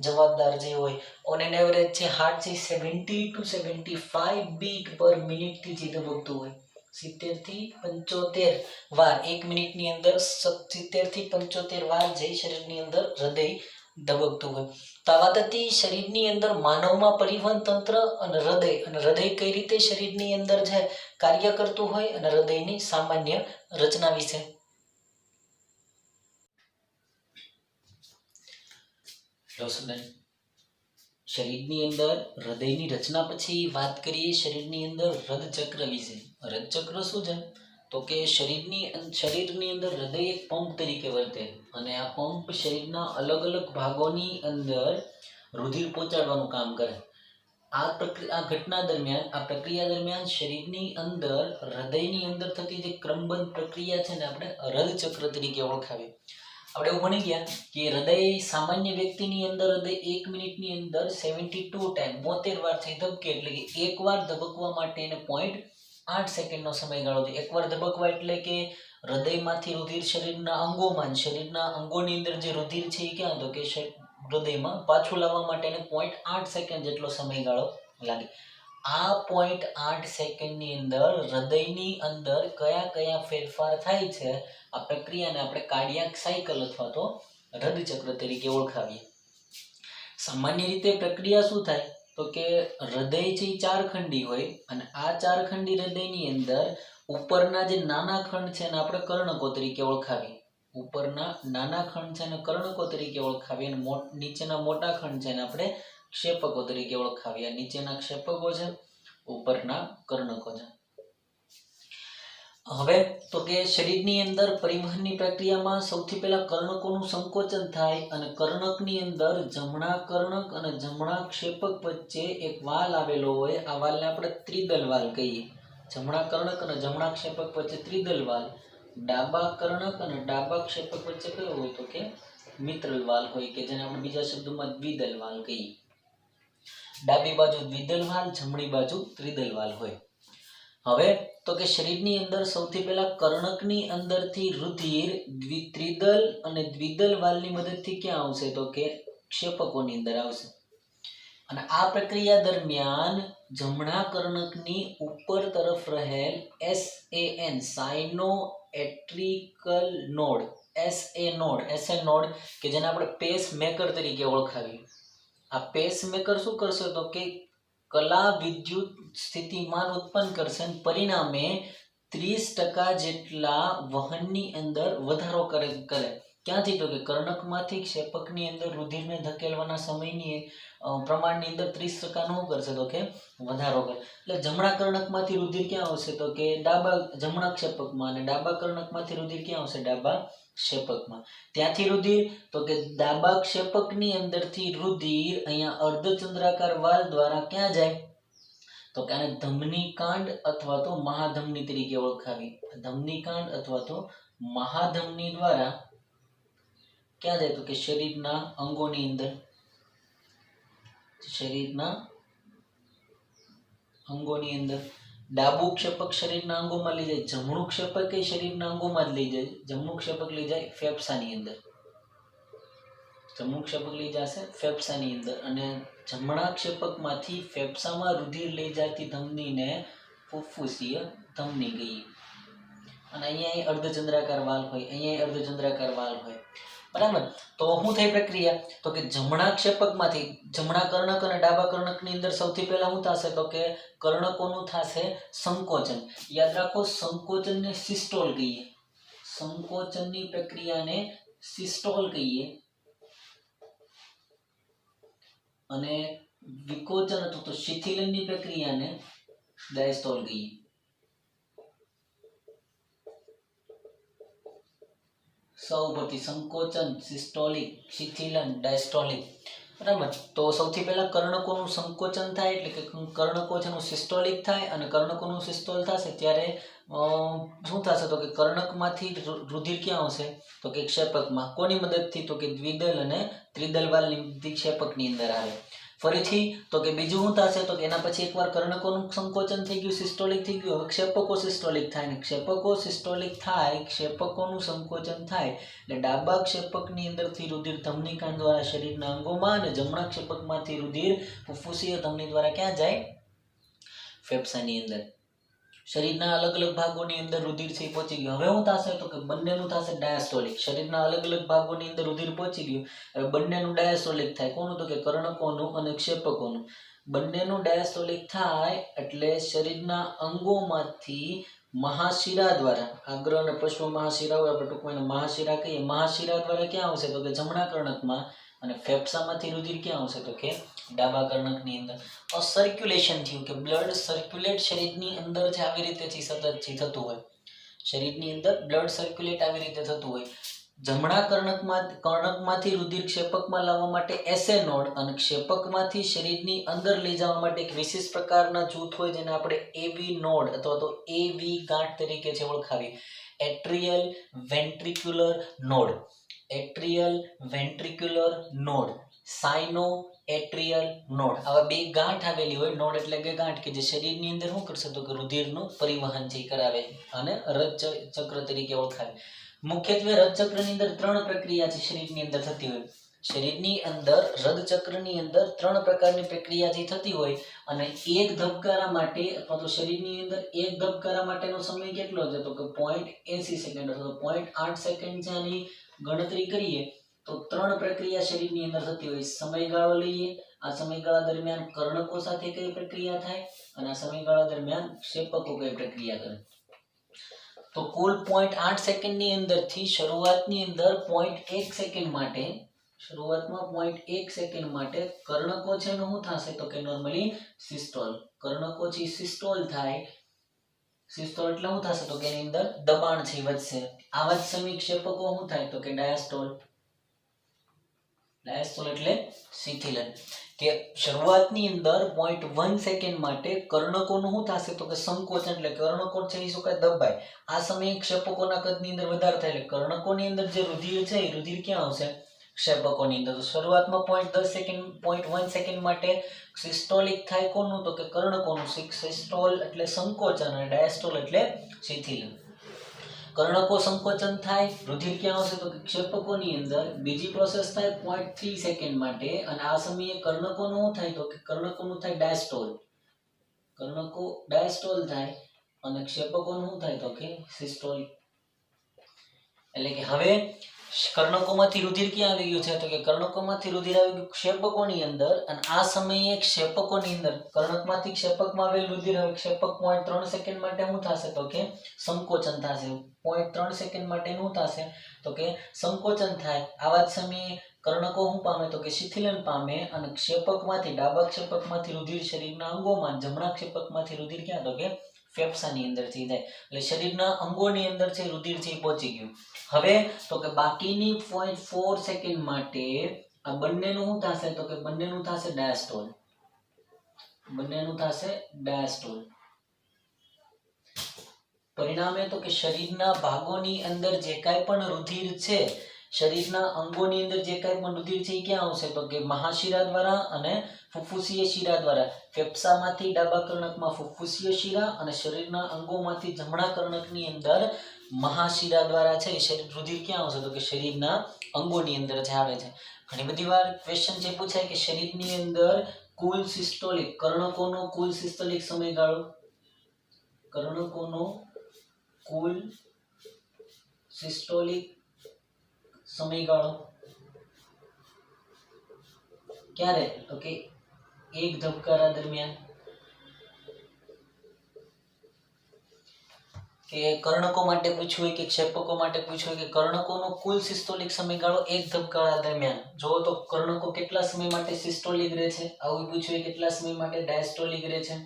જવાબદાર જે હોય. ઓન એન એવરેજ છે હાર્ટ છે 70 to 75 બીટ પર મિનિટ થી જે ધબકતું હોય. 70 થી 75 વાર 1 મિનિટની અંદર 70 થી 75 વાર જે શરીરની અંદર હૃદય ધબકતું હોય. તો આ વાત હતી શરીરની અંદર માનવમાં પરિવહન તંત્ર અને હૃદય કઈ રીતે શરીરની અંદર છે કાર્ય કરતું હોય અને હૃદયની સામાન્ય રચના વિશે. શરીરની અંદર હૃદયની રચના પછી વાત કરીએ શરીરની અંદર હૃદચક્ર વિશે. હૃદચક્ર શું છે તો કે શરીરની અંદર હૃદય એક પંપ તરીકે વર્તે અને આ પંપ શરીરના અલગ અલગ ભાગોની અંદર રુધિર પહોંચાડવાનું કામ કરે. આ પ્રક્રિયા દરમિયાન શરીરની અંદર હૃદયની અંદર થતી જે ક્રમબદ્ધ પ્રક્રિયા છે ને આપણે હૃદચક્ર તરીકે ઓળખાવીએ. આપણે એવું ભણી ગયા કે હૃદય સામાન્ય વ્યક્તિની અંદર હૃદય 1 મિનિટની અંદર 72 ટાઈમ 72 વાર થઈ ધબકે, એટલે કે એક વાર ધબકવા માટે એને 0.8 સેકન્ડનો સમયગાળો છે. એકવાર ધબકવા એટલે કે હૃદયમાંથી રુધિર શરીરના અંગોની અંદર જે રુધિર છે એ ક્યાં તો કે હૃદયમાં પાછું લાવવા માટે એને 0.8 સેકન્ડ જેટલો સમયગાળો લાગે. આ 0.8 સેકન્ડની અંદર હૃદયની અંદર કયા કયા ફેરફાર થાય છે, આ પ્રક્રિયાને આપણે કાર્ડિયાક સાયકલ અથવા તો હૃદચક્ર તરીકે ઓળખાવીએ. સામાન્ય રીતે પ્રક્રિયા શું થાય તો કે હૃદય છે એ ચારખંડી હોય અને આ ચારખંડી હૃદયની અંદર ઉપરના જે નાના ખંડ છે એને આપણે કર્ણકો તરીકે ઓળખાવીએ. ઉપરના નાના ખંડ છે એને કર્ણકો તરીકે ઓળખાવીએ અને નીચેના મોટા ખંડ છે એને આપણે ક્ષેપકો તરીકે ઓળખાવીએ. નીચેના ક્ષેપકો છે, ઉપરના કર્ણકો છે. હવે તો કે શરીરની અંદર પરિવહનની પ્રક્રિયામાં સૌથી પહેલા કર્ણકોનું સંકોચન થાય અને કર્ણકની અંદર જમણા કર્ણક અને જમણા ક્ષેપક વચ્ચે એક વાલ આવેલો હોય. આ વાલને આપણે ત્રિદલ વાલ કહીએ. જમણા કર્ણક અને જમણા ક્ષેપક વચ્ચે ત્રિદલ વાલ, ડાબા કર્ણક અને ડાબા ક્ષેપક વચ્ચે કયો હોય તો કે મિત્રલ વાલ હોય, કે જેને આપણે બીજા શબ્દોમાં દ્વિદલ વાલ કહીએ. ડાબી બાજુ દ્વિદલ વાલ, જમણી બાજુ ત્રિદલ વાલ હોય. હવે તો કે શરીરની અંદર સૌથી પહેલા કર્ણકની અંદરથી રુધિર ત્રિદલ અને દ્વિદલ વાલની મદદથી ક્યાં આવશે તો કે ક્ષેપકોની અંદર આવશે. અને આ પ્રક્રિયા દરમિયાન જમણા કર્ણકની ઉપર તરફ રહેલ SAN સાઇનો એટ્રિકલ નોડ, SA નોડ કે જેને આપણે પેસમેકર તરીકે ઓળખાવીએ. આ પેસમેકર શું કરશે તો કે કલા વિદ્યુત સ્થિતિમાન ઉત્પન્ન કરશે અને પરિણામે 30% જેટલા વહનની અંદર વધારો કરે. ક્યાંથી તો કે કર્ણકમાંથી ક્ષેપકની અંદર રુધિરને ધકેલવાના સમયની પ્રમાણની અંદર 30% નું કરશે તો કે વધારો કરે. એટલે જમણા કર્ણકમાંથી રુધિર ક્યાં આવશે તો કે જમણા ક્ષેપકમાં, અને ડાબા કર્ણકમાંથી રુધિર ક્યાં આવશે ડાબા ક્ષેપકમાં. ત્યાંથી રુધિર તો કે ડાબા ક્ષેપકની અંદરથી રુધિર અહીંયા અર્ધચંદ્રાકાર વાલ દ્વારા ક્યાં જાય તો કે આને ધમનીકાંડ અથવા તો મહાધમની તરીકે ઓળખાવી. ધમનીકાંડ અથવા તો મહાધમની દ્વારા ક્યાં જાય તો કે શરીરના અંગોની અંદર, ડાબું ક્ષેપક શરીરના અંગોમાં લઈ જાય, જમણું ક્ષેપક એ શરીરના અંગોમાં જ લઈ જાય. જમણું ક્ષેપક લઈ જાય ફેફસાની અંદર. જમણું ક્ષેપક લઈ જશે ફેફસાની અંદર અને જમણા ક્ષેપકમાંથી ફેફસામાં રુધિર લઈ જતી ધમનીને ફુફ્ફુસીય ધમની કહીએ. અને અહીંયા અર્ધચંદ્રાકાર વાલ હોય, અહીંયા અર્ધચંદ્રાકાર વાલ હોય. બરાબર. તો શું થઈ પ્રક્રિયા? તો કે જમણા ક્ષેપકમાંથી જમણા કર્ણક અને ડાબા કર્ણકની અંદર સૌથી પહેલા શું થશે? તો કે કર્ણકોનું થશે સંકોચન. યાદ રાખો, સંકોચનને સિસ્ટોલ કહીએ. સંકોચનની પ્રક્રિયાને સિસ્ટોલ કહીએ અને વિકોચન અથવા તો શિથિલનની પ્રક્રિયાને ડાયસ્ટોલ કહીએ. સૌ પરથી સંકોચન, સિસ્ટોલિક, શિથિલન, ડાયસ્ટોલિક. બરાબર. તો સૌથી પહેલા કર્ણકોનું સંકોચન થાય એટલે કે કર્ણકો છે એનું સિસ્ટોલિક થાય અને કર્ણકોનું સિસ્ટોલ થશે ત્યારે શું થશે? તો કે કર્ણકમાંથી રુધિર ક્યાં આવશે? તો કે ક્ષેપકમાં. કોની મદદથી? તો કે દ્વિદલ અને ત્રિદલ વાલ્વની ક્ષેપકની અંદર આવે. ફરીથી તો કે બીજું શું થશે? તો કે એના પછી એકવાર કર્ણકોનું સંકોચન થઈ ગયું, સિસ્ટોલિક થઈ ગયું, હવે ક્ષેપકો સિસ્ટોલિક થાય ને ક્ષેપકો સિસ્ટોલિક થાય, ક્ષેપકોનું સંકોચન થાય એટલે ડાબા ક્ષેપકની અંદરથી રુધિર ધમનીકાંડ દ્વારા શરીરના અંગોમાં અને જમણા ક્ષેપકમાંથી રુધિર ફુફ્ફુસીય ધમની દ્વારા ક્યાં જાય? ફેફસાની અંદર. શરીરના અલગ અલગ ભાગોની અંદર રુધિર છે પહોંચી ગયું. હવે શું થશે? તો કે બંનેનું થશે ડાયાસ્ટોલિક. શરીરના અલગ અલગ ભાગોની અંદર રુધિર પહોંચી ગયું. હવે બંનેનું ડાયાસ્ટોલિક થાય. કોનું? તો કે કર્ણકોનું અને ક્ષેપકોનું. બંનેનું ડાયાસ્ટોલિક થાય એટલે શરીરના અંગોમાંથી મહાશિરા દ્વારા, અગ્ર અને પશ્વ મહાશિરા હોય, આપણે ટૂંકમાં એને મહાશિરા કહીએ. મહાશિરા દ્વારા ક્યાં આવશે? તો કે જમણા કર્ણકમાં અને ફેફસામાંથી રુધિર ક્યાં આવશે? તો કે ડાબા કર્ણકની અંદર. સર્ક્યુલેશન થયું કે બ્લડ સર્ક્યુલેટ શરીરની અંદર જે આવી રીતે સતત થતું હોય. શરીરની અંદર બ્લડ સર્ક્યુલેટ આવી રીતે થતું હોય. જમણા કર્ણકમાંથી રુધિર ક્ષેપકમાં લાવવા માટે એસએ નોડ અને ક્ષેપકમાંથી શરીરની અંદર લઈ જવા માટે એક વિશેષ પ્રકારના જૂથ હોય જેને આપણે એવી નોડ અથવા તો એવી ગાંઠ તરીકે છે ઓળખાવી. એટ્રિયલ ventricular node. એટ્રિયલ ventricular node, સાઇનો એટ્રિયલ node. આવા બે ગાંઠ આવેલી હોય. નોડ એટલે કે ગાંઠ કે જે શરીરની અંદર શું કરશે? તો કે રુધિરનું પરિવહન છે કરાવે અને રજ ચક્ર તરીકે ઓળખાવે. મુખ્યત્વે રજચક્રની અંદર 3 પ્રક્રિયા છે શરીરની અંદર થતી હોય. શરીરની અંદર રજચક્રની અંદર 3 પ્રકારની પ્રક્રિયા જે થતી હોય અને એક ધબકારા માટે અથવા તો શરીરની અંદર એક ધબકારા માટેનો સમય કેટલો છે? તો કે 0.80 સેકન્ડ અથવા તો 0.8 સેકન્ડ છે. આની ગણતરી કરીએ તો 3 પ્રક્રિયા શરીરની અંદર થતી હોય. સમયગાળો લઈએ. આ સમયગાળા દરમિયાન કર્ણકો સાથે કઈ પ્રક્રિયા થાય અને આ સમયગાળા દરમિયાન ક્ષેપકો કઈ પ્રક્રિયા કરે. તો કુલ 0.8 સેકન્ડની અંદરથી શરૂઆતની અંદર 0.1 સેકન્ડ માટે શરૂઆતમાં 0.1 સેકન્ડ માટે કર્ણકો છે એનું શું થશે? તો કે નોર્મલી સિસ્ટોલ. કર્ણકો છે સિસ્ટોલ થાય. સિસ્ટોલ એટલે શું થશે? તો કે એની અંદર દબાણ છે વધશે. આવા જ સમય ક્ષેપકો શું થાય? તો કે ડાયાસ્ટોલ. ડાયાસ્ટોલ એટલે શિથિલન. કે શરૂઆતની અંદર 0.1 સેકન્ડ માટે કર્ણકોનું શું થશે? તો કે સંકોચન એટલે કર્ણકો છે એ શું કાંઈ દબાય. આ સમયે ક્ષેપકોના કદની અંદર વધારો થાય એટલે કર્ણકોની અંદર જે રુધિર છે એ રુધિર ક્યાં આવશે? ક્ષેપકોની અંદર. તો શરૂઆતમાં 0.10 સેકન્ડ 0.1 સેકન્ડ માટે સિસ્ટોલિક થાય. કોનું? તો કે કર્ણકોનું. સિસ્ટોલ એટલે સંકોચન અને ડાયાસ્ટોલ એટલે શિથિલન. કર્ણકો સંકોચન થાય, રુધિર ક્યાં આવશે? તો કે ક્ષેપકોની અંદર. બીજી પ્રોસેસ થાય 0.3 સેકન્ડ માટે અને આ સમયે કર્ણકોનું શું થાય? તો કે કર્ણકોનું થાય ડાયાસ્ટોલ. કર્ણકો ડાયાસ્ટોલ થાય અને ક્ષેપકોનું શું થાય? તો કે સિસ્ટોલ. એટલે કે હવે કર્ણકોમાંથી રુધિર ક્યાં આવી ગયું છે? તો કે કર્ણકોમાંથી રુધિર આવી ગયું ક્ષેપકોની અંદર અને આ સમયે ક્ષેપકોની અંદર કર્ણકમાંથી ક્ષેપકમાં આવેલ રુધિર હવે ક્ષેપક 0.3 સેકન્ડ માટે શું થશે? તો કે સંકોચન થશે. 0.3 સેકન્ડ માટે શું થશે? તો કે સંકોચન થાય. આવા જ સમયે કર્ણકો શું પામે? તો કે શિથિલન પામે અને ક્ષેપકમાંથી ડાબા ક્ષેપકમાંથી રુધિર શરીરના અંગોમાં, જમણા ક્ષેપકમાંથી રુધિર ક્યાં? તો કે ફેફસાની અંદરથી જાય. એટલે શરીરના અંગોની અંદર છે રુધિર છે પહોંચી ગયું. હવે તો કે બાકીની 0.4 સેકન્ડ માટે આ બંનેનું શું થશે? તો કે બંનેનું થશે ડાયાસ્ટોલ. બંનેનું થશે ડાયાસ્ટોલ. પરિણામે તો કે શરીરના ભાગોની અંદર જે કાંઈ પણ રુધિર છે, શરીરના અંગોની અંદર જે કાંઈ પણ રુધિર છે એ ક્યાં આવશે? તો કે મહાશિરા દ્વારા અને ફુફ્ફુસીય શિરા દ્વારા. ફેફસામાંથી ડાબા કર્ણકમાં ફુફ્ફુસીય શિરા અને શરીરના અંગોમાંથી જમણા કર્ણકની અંદર મહાશિરા દ્વારા છે રુધિર ક્યાં આવશે? તો કે શરીરના અંગોની અંદર જે આવે છે. ઘણી બધી વાર ક્વેશ્ચન જે પૂછાય કે શરીરની અંદર કુલ સિસ્ટોલિક કર્ણકોનો કુલ સિસ્ટોલિક સમયગાળો, કર્ણકોનો કુલ સિસ્ટોલિક સમયગાળો ક્યારે? તો કે એક ધબકારા દરમિયાન. કે કર્ણકો માટે પૂછ્યું હોય કે ક્ષેપકો માટે પૂછ્યું હોય કે કર્ણકોનો કુલ સિસ્ટોલિક સમયગાળો એક ધબકારા દરમિયાન. જો તો કર્ણકો કેટલા સમય માટે સિસ્ટોલિક રહે છે, આવું પૂછ્યું હોય કેટલા સમય માટે ડાયસ્ટોલિક રહે છે,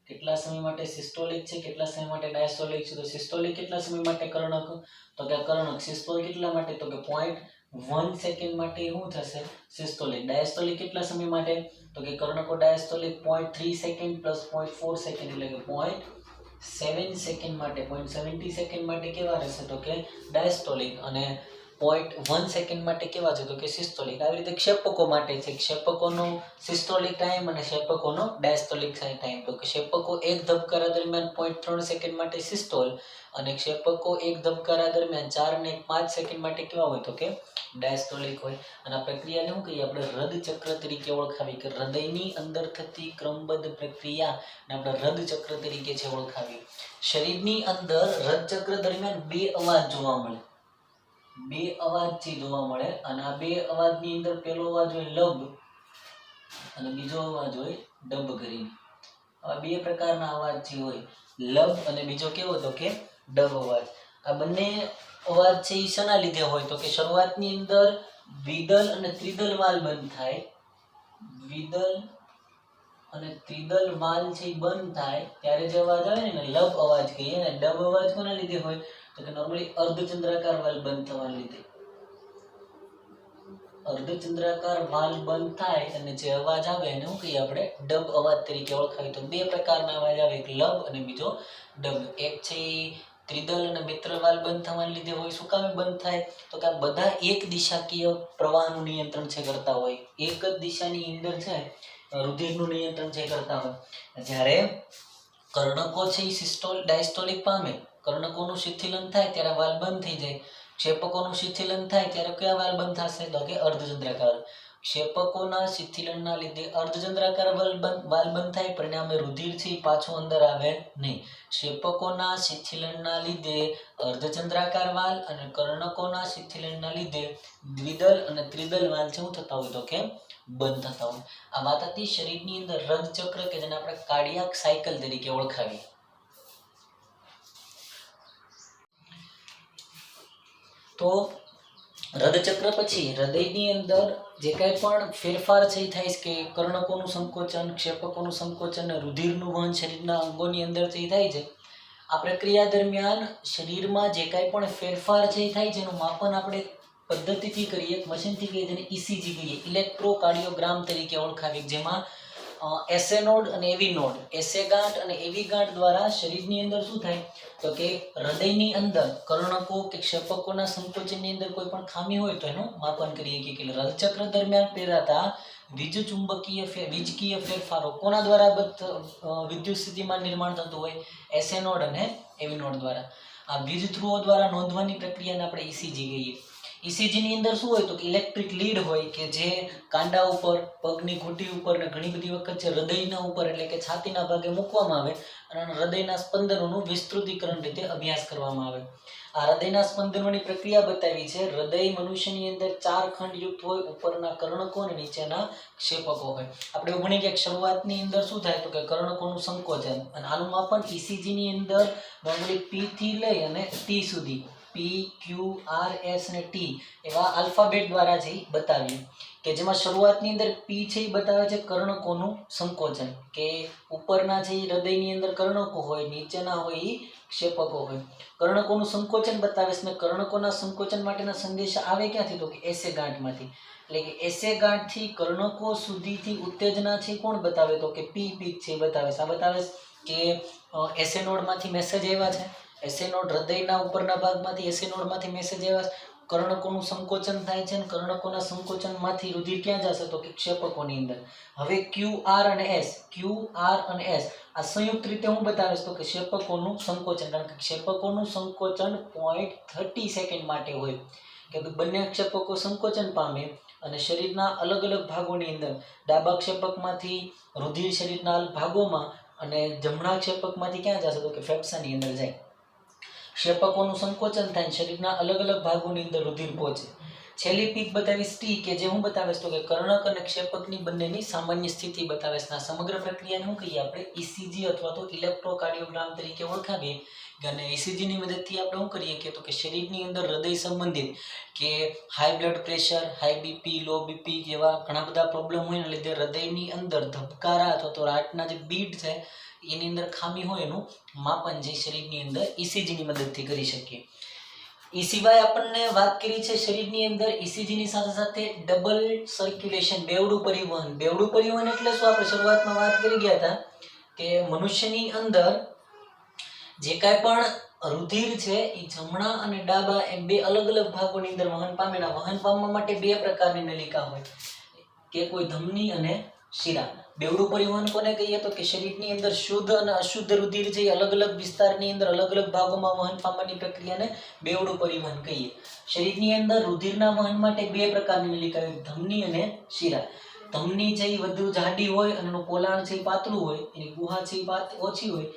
કેટલા સમય માટે સિસ્ટોલિક છે, કેટલા સમય માટે ડાયસ્ટોલિક છે. તો સિસ્ટોલિક કેટલા સમય માટે કર્ણક? તો કે કર્ણક સિસ્ટોલિક કેટલા માટે? તો કે 0.1 સેકન્ડ માટે શું થશે? સિસ્ટોલિક. ડાયસ્ટોલિક કેટલા સમય માટે? તો કે કર્ણકો ડાયસ્ટોલિક 0.3 સેકન્ડ પ્લસ 0.4 સેકન્ડ એટલે કે 0.7 સેકન્ડ માટે 0.70 સેકન્ડ માટે કેવા રહેશે? તો કે ડાયસ્ટોલિક. અને 0.1 સેકન્ડ માટે કેવા છે? તો કે સિસ્ટોલિક. આવી રીતે ક્ષેપકો માટે છે, ક્ષેપકોનો સિસ્ટોલિક ટાઈમ અને ક્ષેપકોનો ડાયસ્ટોલિક ટાઈમ. તો કે ક્ષેપકો એક ધબકારા દરમિયાન 0.3 સેકન્ડ માટે સિસ્ટોલ અને ક્ષેપકો એક ધબકારા દરમિયાન 4 અને 5 સેકન્ડ માટે કેવા હોય? તો કે ડાયસ્ટોલિક હોય. અને આ પ્રક્રિયાને શું કહીએ આપણે? હૃદ ચક્ર તરીકે ઓળખાવી. કે હૃદયની અંદર થતી ક્રમબદ્ધ પ્રક્રિયાને આપણે હૃદ ચક્ર તરીકે છે ઓળખાવી. શરીરની અંદર હૃદ ચક્ર દરમિયાન બે અવાજ જોવા મળે, બે અવાજ થી જોવા મળે. અને આ બે અવાજની અંદર પહેલો અવાજ હોય લબ અને બીજો અવાજ હોય ડબ કરીને. આ બે પ્રકારના અવાજ થી હોય, લબ અને બીજો કેવો? તો કે ડબ અવાજ. આ બંને અવાજ છે એ શેના લીધે હોય? તો કે શરૂઆતની અંદર દ્વિદલ અને ત્રિદલ વાલ બંધ થાય, દ્વિદલ અને ત્રિદલ વાલ છે એ બંધ થાય ત્યારે જે અવાજ આવે ને લબ અવાજ કહીએ. ને ડબ અવાજ કોના લીધે હોય? તો કે નોર્મલી અર્ધચંદ્રાકાર વાલ બંધ થવાને લીધે. અર્ધચંદ્રાકાર વાલ બંધ થાય અને જે અવાજ આવે એને શું કહીએ આપણે? ડબ અવાજ તરીકે ઓળખાય. તો બે પ્રકારના અવાજ આવે, એક લબ અને બીજો ડબ. એક છે ત્રિદલ અને મિત્ર વાલ બંધ થવાને લીધે હોય. શું કામે બંધ થાય? તો કે આ બધા એક દિશાકીય પ્રવાહનું નિયંત્રણ છે કરતા હોય, એક જ દિશાની અંદર છે રુધિરનું નિયંત્રણ છે કરતા હોય. જ્યારે કર્ણકો છે એ સિસ્ટોલ ડાયસ્ટોલિક પામે, કર્ણકોનું શિથિલન થાય ત્યારે વાલ બંધ થઈ જાય. ક્ષેપકોનું શિથિલન થાય ત્યારે કયા વાલ બંધ થશે? તો કે અર્ધચંદ્રાકાર. ક્ષેપકોના શિથિલનના લીધે અર્ધચંદ્રાકાર વાલ બંધ થાય, પરિણામે રુધિર છે પાછું અંદર આવે નહીં. ક્ષેપકોના શિથિલનના લીધે અર્ધચંદ્રાકાર વાલ અને કર્ણકોના શિથિલનના લીધે દ્વિદલ અને ત્રિદલ વાલ છે શું થતા હોય? તો કે બંધ થતા હોય. આ વાત હતી શરીરની અંદર હૃદ ચક્ર કે જેને આપણે કાર્ડિયાક સાયકલ તરીકે ઓળખાવીએ. તો હૃદચક્ર પછી હૃદયની અંદર જે કાંઈ પણ ફેરફાર છે એ થાય કે કર્ણકોનું સંકોચન, ક્ષેપકોનું સંકોચન, રુધિરનું વહન શરીરના અંગોની અંદરથી થાય છે. આ પ્રક્રિયા દરમિયાન શરીરમાં જે કાંઈ પણ ફેરફાર છે એ થાય છે એનું માપન આપણે પદ્ધતિથી કરીએ, મશીનથી કહીએ, જેને ઇસીજી કહીએ, ઇલેક્ટ્રોકાર્ડિયોગ્રામ તરીકે ઓળખાવીએ. જેમાં એસએ નોડ અને એવી નોડ, એસએ ગાંઠ અને એવી ગાંઠ દ્વારા શરીરની અંદર શું થાય? તો કે હૃદયની અંદર કર્ણકો કે ક્ષેપકોના સંકોચનની અંદર કોઈ પણ ખામી હોય તો એનું માપન કરીએ. કે હૃદચક્ર દરમિયાન પ્રેરાતા વીજકીય ફેરફારો કોના દ્વારા વિદ્યુત સ્થિતિમાન નિર્માણ થતું હોય? એસએ નોડ અને એવી નોડ દ્વારા. આ વીજ ધ્રુવો દ્વારા નોંધવાની પ્રક્રિયાને આપણે ઇસીજી કહીએ. ઇસીજી ની અંદર શું હોય? તો કે ઇલેક્ટ્રિક લીડ હોય કે જે કાંડા ઉપર, પગની ઘૂંટી ઉપર ને ઘણી બધી વખત છે હૃદયના ઉપર એટલે કે છાતીના ભાગે મૂકવામાં આવે અને હૃદયના સ્પંદનોનું વિસ્તૃતીકરણ રીતે અભ્યાસ કરવામાં આવે. આ હૃદયના સ્પંદનોની પ્રક્રિયા બતાવી છે. હૃદય મનુષ્યની અંદર 4 ખંડ યુક્ત હોય, ઉપરના કર્ણકો અને નીચેના ક્ષેપકો હોય. આપણે એવું ભણીએ કે શરૂઆતની અંદર શું થાય? તો કે કર્ણકોનું સંકોચન, અને આનું માપન ઇસીજી ની અંદર નોર્મલી P થી લઈ અને T સુધી, P, Q, R, S અને T એવા આલ્ફાબેટ દ્વારા છે બતાવ્યું. કે જેમાં શરૂઆતની અંદર P છે એ બતાવે છે કર્ણકોનું સંકોચન, કે ઉપરના છે એ હૃદયની અંદર કર્ણકો હોય, નીચેના હોય એ ક્ષેપકો હોય. કર્ણકોનું સંકોચન બતાવે છે. કર્ણકોના સંકોચન માટેના સંદેશા આવે ક્યાંથી? તો કે એસે ગાંઠમાંથી. એટલે કે એસે ગાંઠથી કર્ણકો સુધીથી ઉત્તેજના છે કોણ બતાવે? તો કે P પીક છે બતાવે છે. આ બતાવે છે કે એસે નોડમાંથી મેસેજ આવ્યા છે, એસે નોડ હૃદયના ઉપરના ભાગમાંથી એસે નોડમાંથી મેસેજ આવ્યા છે, કર્ણકોનું સંકોચન થાય છે અને કર્ણકોના સંકોચનમાંથી રુધિર ક્યાં જશે? તો કે ક્ષેપકોની અંદર. હવે ક્યુ આર અને એસ આ સંયુક્ત રીતે હું બતાવીશ તો કે ક્ષેપકોનું સંકોચન, કારણ કે ક્ષેપકોનું સંકોચન 0.30 સેકન્ડ માટે હોય. કે બંને ક્ષેપકો સંકોચન પામે અને શરીરના અલગ અલગ ભાગોની અંદર ડાબા ક્ષેપકમાંથી રુધિર શરીરના ભાગોમાં અને જમણા ક્ષેપકમાંથી ક્યાં જશે તો કે ફેફસાની અંદર જાય. ક્ષેપકોનું સંકોચન થાય, શરીરના અલગ અલગ ભાગોની અંદર રુધિર પહોંચે. છેલ્લી પીક બતાવીશ ટી કે જે હું બતાવીશ તો કે કર્ણક અને ક્ષેપકની બંનેની સામાન્ય સ્થિતિ બતાવીશ. આ સમગ્ર પ્રક્રિયાને શું કહીએ આપણે ઇસીજી અથવા તો ઇલેક્ટ્રોકાર્ડિયોગ્રામ તરીકે ઓળખાવીએ. અને ઇસીજીની મદદથી આપણે શું કરીએ કે તો કે શરીરની અંદર હૃદય સંબંધિત કે high blood pressure, high BP, low BP જેવા ઘણા બધા પ્રોબ્લેમ હોય ને લીધે હૃદયની અંદર ધબકારા અથવા તો હાર્ટના જે બીટ છે એની અંદર ખામી હોય એનું માપન જે શરીરની અંદર ઇસીજીની મદદથી કરી શકીએ. એ સિવાય આપણને વાત કરી છે શરીરની અંદર ઇસીજીની સાથે સાથે ડબલ સર્ક્યુલેશન, બેવડું પરિવહન. બેવડું પરિવહન એટલે શું? આપણે શરૂઆતમાં વાત કરી ગયા હતા કે મનુષ્યની અંદર જે કાંઈ પણ રુધિર છે એ જમણા અને ડાબા એમ બે અલગ અલગ ભાગોની અંદર વહન પામેલા. વહન પામવા માટે બે પ્રકારની નલિકા હોય કે કોઈ ધમની અને શિરા. બેવડું પરિવહન કોને કહીએ તો કે શરીરની અંદર શુદ્ધ અને અશુદ્ધ રુધિર છે એ અલગ અલગ વિસ્તારની અંદર અલગ અલગ ભાગોમાં વહન પામવાની પ્રક્રિયાને બેવડું પરિવહન કહીએ. શરીરની અંદર રુધિરના વહન માટે બે પ્રકારની નલિકા હોય, ધમની અને શિરા. ધમની છે એ વધુ જાડી હોય અને એનું પોલાણ છે એ પાતળું હોય, એની ગુહા છે એ ઓછી હોય.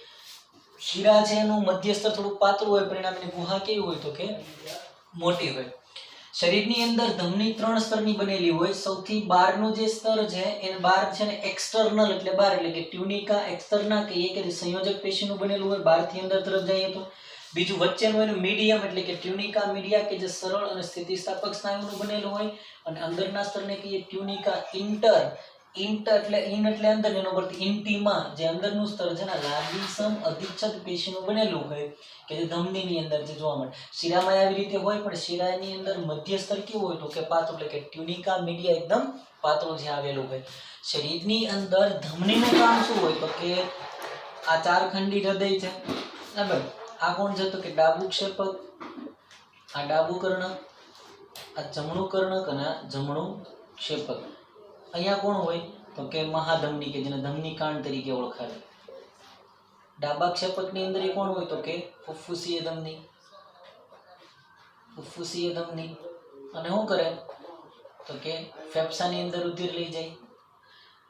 શિરા છે એનું મધ્ય સ્તર થોડું પાતળું હોય, પરિણામે એની ગુહા કેવી હોય તો કે મોટી હોય. શરીરની અંદર ધમની 3 સ્તરની બનેલી હોય. સૌથી બહારનું જે સ્તર છે એને બહાર છે ને એક્સટર્નલ એટલે બહાર એટલે કે ટ્યુનિકા એક્સટર્ના કહીએ કે સંયોજક પેશીનું બનેલું હોય, બહારથી અંદર તરફ જઈએ તો. બીજું વચ્ચેનું એનું મીડિયમ એટલે કે ટ્યુનિકા મીડિયા કે જે સરળ અને સ્થિતિસ્થાપક સ્નાયુનું બનેલું હોય, અને અંદરના સ્તરને કહીએ ટ્યુનિકા ઇન્ટર. એટલે ઇન એટલે અંદર, એનો અર્થ ઇન્ટીમા જે અંદરનું સ્તર છે ને લાંબીસમ અધિચ્છદ પેશીનું બનેલું હોય કે જે ધમનીની અંદર જે જોવા મળે. શિરામાં આવી રીતે હોય પણ શિરાની અંદર મધ્ય સ્તર કેવું હોય તો કે પાતળું એટલે કે ટ્યુનિકા મીડિયા એકદમ પાતળું જે આવેલું હોય. શરીરની અંદર ધમનીનું કામ શું હોય તો કે આ ચારખંડી હૃદય છે બરાબર. આ કોણ છે તો કે ડાબુ ક્ષેપક, આ ડાબુ કર્ણક, આ જમણું કર્ણક અને આ જમણું ક્ષેપક. અહીંયા કોણ હોય તો કે મહાધમની કે જેને ધમની કાંડ તરીકે ઓળખાય. ડાબા ક્ષેપકની અંદર એ કોણ હોય તો કે ફુફ્ફુસીય ધમની. ફુફ્ફુસીય ધમની અને શું કરે તો કે ફેફસાની અંદર રુધિર લઈ જાય.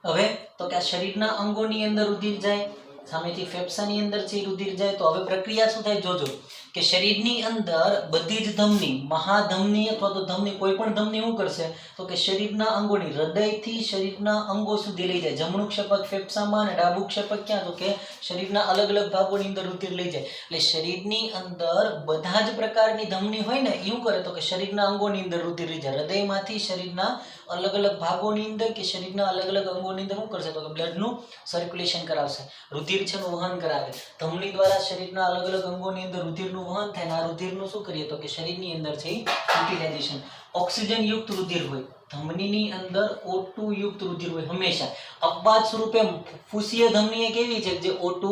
હવે તો કે આ શરીરના અંગોની અંદર રુધિર જાય, સામેથી ફેફસાની અંદર છે રુધિર જાય. તો હવે પ્રક્રિયા શું થાય જોજો કે શરીરની અંદર બધી જ ધમની, મહાધમની અથવા તો ધમની, કોઈ પણ ધમની શું કરશે તો કે શરીરના અંગોની હૃદયથી શરીરના અંગો સુધી લઈ જાય. જમણું ક્ષેપક ફેફસામાં અને ડાબુ ક્ષેપક ક્યાં તો કે શરીરના અલગ અલગ ભાગોની અંદર રુધિર લઈ જાય. એટલે શરીરની અંદર બધા જ પ્રકારની ધમની હોય ને એવું કરે તો કે શરીરના અંગોની અંદર રુધિર લઈ જાય. હૃદયમાંથી શરીરના અલગ અલગ ભાગોની અંદર કે શરીરના અલગ અલગ અંગોની અંદર શું કરશે તો કે બ્લડનું સર્ક્યુલેશન કરાવશે, રુધિર છે નું વહન કરાવે. ધમની દ્વારા શરીરના અલગ અલગ અંગોની અંદર રુધિરનું વહન થાય ને આ રુધિરનું શું કરીએ તો કે શરીરની અંદર છે યુટિલાઇઝેશન. ઓક્સિજન યુક્ત રુધિર હોય, ધમનીની અંદર O2 યુક્ત રુધિર હોય હંમેશા. અપવાદ સ્વરૂપે ફુફ્ફુસીય ધમની એક એવી છે જે O2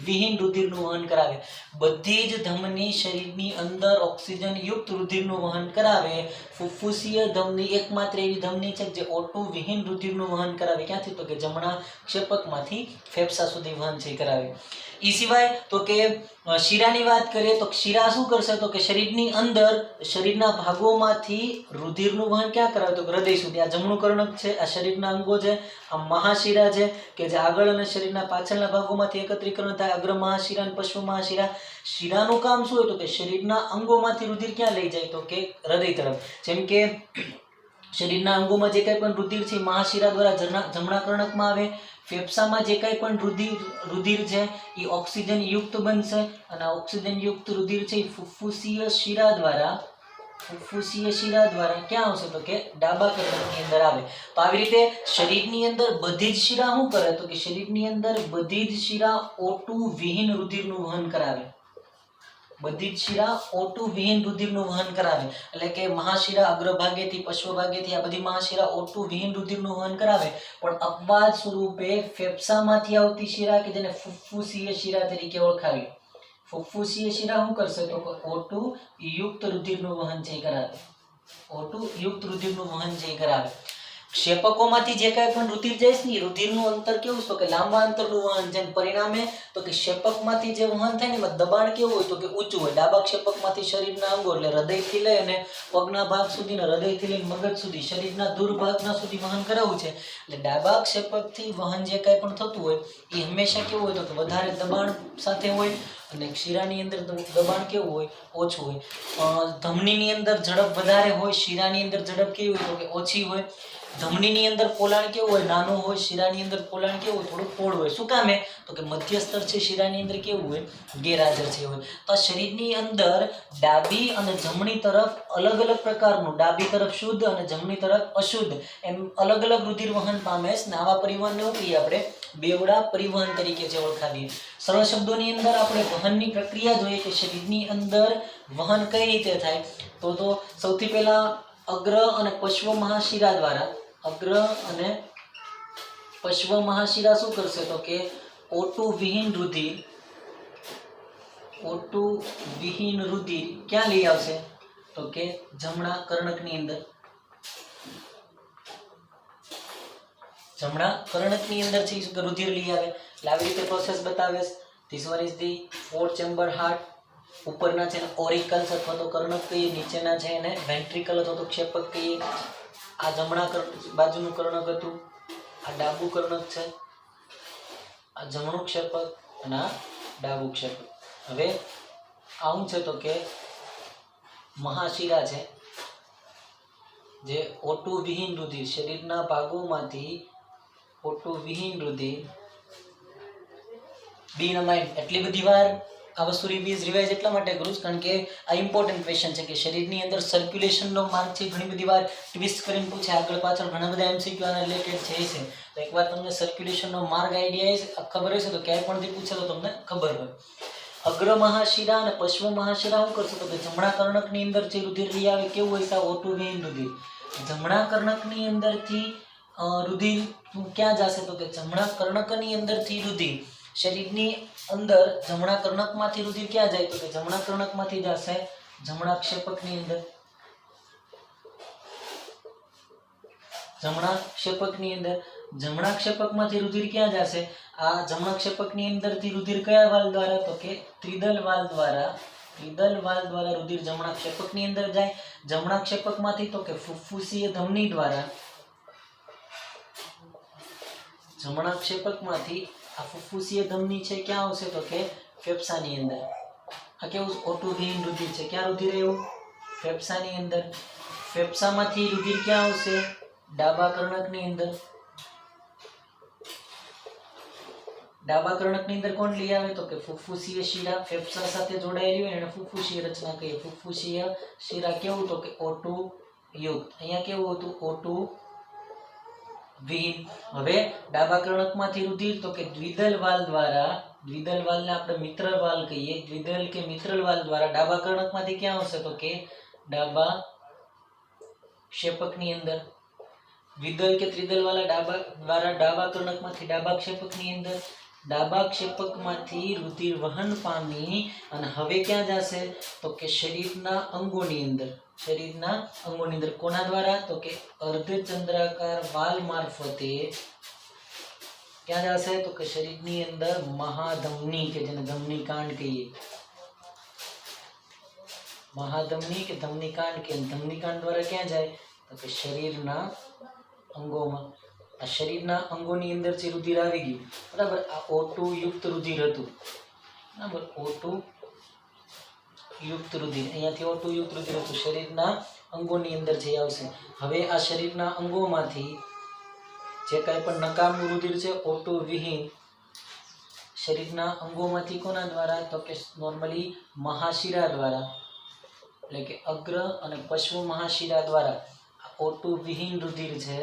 વિહીન રુધિરનું વહન કરાવે. બધી જ ધમની શરીરની અંદર ઓક્સિજન યુક્ત રુધિરનું વહન કરાવે. ફુફ્ફુસીય ધમની એકમાત્ર એવી ધમની છે જે O2 વિહીન રુધિરનું વહન કરાવે. ક્યાંથી તો કે જમણા ક્ષેપકમાંથી ફેફસા સુધી વહન છે કરાવે. એ સિવાય તો કે શિરાની વાત કરીએ તો શિરા શું કરશે તો કે શરીરની અંદર શરીરના ભાગોમાંથી રુધિરનું વહન ક્યાં કરાવે તો હૃદય સુધી. આ જમણું કર્ણક છે, આ શરીરના અંગો છે, આ મહાશિરા છે કે જે આગળ અને શરીરના પાછળના ભાગોમાંથી એકત્રીકરણ થાય, અગ્ર મહાશિરા અને પશ્વ મહાશિરા. શિરાનું કામ શું હોય તો કે શરીરના અંગોમાંથી રુધિર ક્યાં લઈ જાય તો કે હૃદય તરફ. જેમ કે શરીરના અંગોમાં જે કંઈ પણ રુધિર છે મહાશિરા દ્વારા જમણા કર્ણકમાં આવે. ફેફસામાં જે કંઈ પણ રુધિર છે એ ઓક્સિજન યુક્ત બનશે અને ઓક્સિજન યુક્ત રુધિર છે એ ફુફ્ફુસીય શિરા દ્વારા ક્યાં આવશે તો કે ડાબા કર્ણકની અંદર આવે. તો આવી રીતે શરીરની અંદર બધી જ શિરા શું કરે તો કે શરીરની અંદર બધી જ શિરા O2 વિહીન રુધિરનું વહન કરાવે. બધી જ શિરા O2 વિહીન રુધિરનું વહન કરાવે. એટલે કે મહાશિરા અગ્રભાગેથી પશ્વ ભાગેથી આ બધી મહાશિરા O2 વિહીન રુધિરનું વહન કરાવે. પણ અપવાદ સ્વરૂપે ફેફસામાંથી આવતી શિરા કે જેને ફુફ્ફુસીય શિરા તરીકે ઓળખાવી. ફુફ્ફુસીય શિરા શું કરશે તો O2 યુક્ત રુધિરનું વહન છે કરાવે. O2 યુક્ત રુધિરનું વહન છે કરાવે. ક્ષેપકોમાંથી જે કાંઈ પણ રુધિર જાય છે ને રુધિરનું અંતર કેવું છે તો કે લાંબા અંતરનું વહન છે, પરિણામે તો કે ક્ષેપકમાંથી જે વહન થાય ને એમાં દબાણ કેવું હોય તો કે ઊંચું હોય. ડાબા ક્ષેપકમાંથી શરીરના અંગો એટલે હૃદયથી લઈ અને પગના ભાગ સુધી, હૃદયથી લઈને મગજ સુધી શરીરના દૂર ભાગના સુધી વહન કરાવવું છે. એટલે ડાબા ક્ષેપકથી વહન જે કાંઈ પણ થતું હોય એ હંમેશા કેવું હોય તો કે વધારે દબાણ સાથે હોય અને શીરાની અંદર દબાણ કેવું હોય ઓછું હોય. ધમનીની અંદર ઝડપ વધારે હોય, શીરાની અંદર ઝડપ કેવી હોય તો કે ઓછી હોય. ધમનીની અંદર પોલાણ કેવું હોય નાનું હોય, શીરાની અંદર પોલાણ કેવું હોય થોડું પહોળું હોય. શું કામે તો કે મધ્ય સ્તર છે શીરાની અંદર કેવું હોય ગેરહાજર છે હોય. તો આ શરીરની અંદર ડાબી અને જમણી તરફ અલગ અલગ પ્રકારનું, ડાબી તરફ શુદ્ધ અને જમણી તરફ અશુદ્ધ એમ અલગ અલગ રુધિર વહન પામે છે. આવા પરિવહનને શું કહીએ આપણે બેવડા પરિવહન તરીકે જે ઓળખાવીએ. સરળ શબ્દોની અંદર આપણે વહનની પ્રક્રિયા જોઈએ કે શરીરની અંદર વહન કઈ રીતે થાય તો સૌથી પહેલા અગ્ર અને પશ્વ મહાશિરા દ્વારા, અગ્ર અને પશ્વ મહાશિરા શું કરશે તો કે O2 વિહીન રુધિર, O2 વિહીન રુધિર ક્યાં લઈ આવશે તો કે જમણા કર્ણકની અંદર. જમણા કર્ણકની અંદર છે રુધિર લઈ આવે. એટલે આવી રીતે પ્રોસેસ બતાવે છે. This one is the 4 chamber heart. ઉપરના છે ઓરિકલ્સ અથવા તો કર્ણક કહીએ, નીચેના છે એને વેન્ટ્રિકલ અથવા તો ક્ષેપક કહીએ. આ જમણા બાજુનું કર્ણક હતું, આ ડાબું કર્ણક છે, આ જમણું ક્ષેપક અને આ ડાબું ક્ષેપક. હવે આવું છે તો કે મહાશિરા છે જે O2 વિહીન રુધિર શરીરના ભાગોમાંથી O2 વિહીન રુધિર બીન માઇન્ડ. એટલી બધી વાર આ વસ્તુ રિવાઇઝ એટલા માટે કરું છું કારણ કે આ ઇમ્પોર્ટન્ટ ક્વેશ્ચન છે કે શરીરની અંદર સર્ક્યુલેશનનો માર્ગ છે ઘણી બધી વાર ટ્વિસ્ટ કરીને પૂછે, આગળ પાછળ ઘણા બધા MCQ આના રિલેટેડ છે. તો એકવાર તમને સર્ક્યુલેશનનો માર્ગ આઈડિયા ખબર હશે તો ક્યાંય પણથી પૂછે તો તમને ખબર હોય. અગ્ર મહાશિરા અને પશ્વ મહાશિરા શું કરશે તો કે જમણા કર્ણકની અંદર જે રુધિર લઈ આવે કેવું હોય છે O2 વિહીન રુધિર. જમણા કર્ણકની અંદરથી રુધિર ક્યાં જશે તો કે જમણા કર્ણકની અંદરથી રુધિર શરીરની અંદર જમણા કર્ણકમાંથી રુધિર ક્યાં જાય તો કે જમણા કર્ણકમાંથી જશે જમણા ક્ષેપકની અંદર. જમણા ક્ષેપકની અંદર જમણા ક્ષેપકમાંથી રુધિર ક્યાં જશે? આ જમણા ક્ષેપકની અંદરથી રુધિર કયા વાલ દ્વારા તો કે ત્રિદલ વાલ દ્વારા, ત્રિદલ વાલ દ્વારા રુધિર જમણા ક્ષેપકની અંદર જાય. જમણા ક્ષેપકમાંથી તો કે ફુફ્ફુસીય ધમની દ્વારા, જમણા ક્ષેપકમાંથી આ ફુફ્ફુસીય ધમની છે ક્યાં આવશે તો કે ફેફસાની અંદર. આ કેવું O2 વિહીન રુધિર છે, ક્યાં રુધિર આવ્યું ફેફસાની અંદર. ફેફસામાંથી રુધિર ક્યાં આવશે ડાબા કર્ણકની અંદર. ડાબા કર્ણકની અંદર કોણ લઈ આવે તો કે ફુફ્ફુસીય શિરા ફેફસા સાથે જોડાયેલી હોય એને ફુફ્ફુસીય રચના કહીએ. ફુફ્ફુસીય શિરા કેવું તો કે O2 યુક્ત. અહીંયા કેવું હતું O2 વિહીન. હવે ડાબા કર્ણકમાંથી રુધિર તો કે દ્વિદલ વાલ દ્વારા, દ્વિદલ વાલને આપણે મિત્રલ વાલ કહીએ, દ્વિદલ કે મિત્રલ વાલ દ્વારા ડાબા કર્ણકમાંથી ક્યાં આવશે તો કે ડાબા ક્ષેપકની અંદર. દ્વિદલ કે ત્રિદલ વાળા ડાબા દ્વારા ડાબા કર્ણકમાંથી ડાબા ક્ષેપકની અંદર. ડાબા ક્ષેપકમાંથી રુધિર વહન પામી અને હવે ક્યાં જશે તો કે શરીરના અંગોની અંદર. શરીરના અંગોની અંદર કોના દ્વારા તો કે અર્ધચંદ્રાકાર વાલ મારફતે ક્યાં જશે તો કે શરીરની અંદર મહાધમની કે જેને ધમની કાંડ કહીએ. મહાધમની કે ધમની કાંડ કે ધમની કાંડ દ્વારા ક્યાં જાય તો કે શરીરના અંગોમાં. આ શરીરના અંગોની અંદર જે રુધિર આવી ગયું બરાબર, આ O2 યુક્ત રુધિર હતું બરાબર, O2 યુક્ત રુધિર અહીંયાથી O2 યુક્ત રુધિર હતું શરીરના અંગોની અંદર જે આવશે. હવે આ શરીરના અંગોમાંથી જે કાંઈ પણ નકામું રુધિર છે O2 વિહીન શરીરના અંગોમાંથી કોના દ્વારા તો કે નોર્મલી મહાશિરા દ્વારા, એટલે કે અગ્ર અને પશ્વ મહાશિરા દ્વારા O2 વિહીન રુધિર છે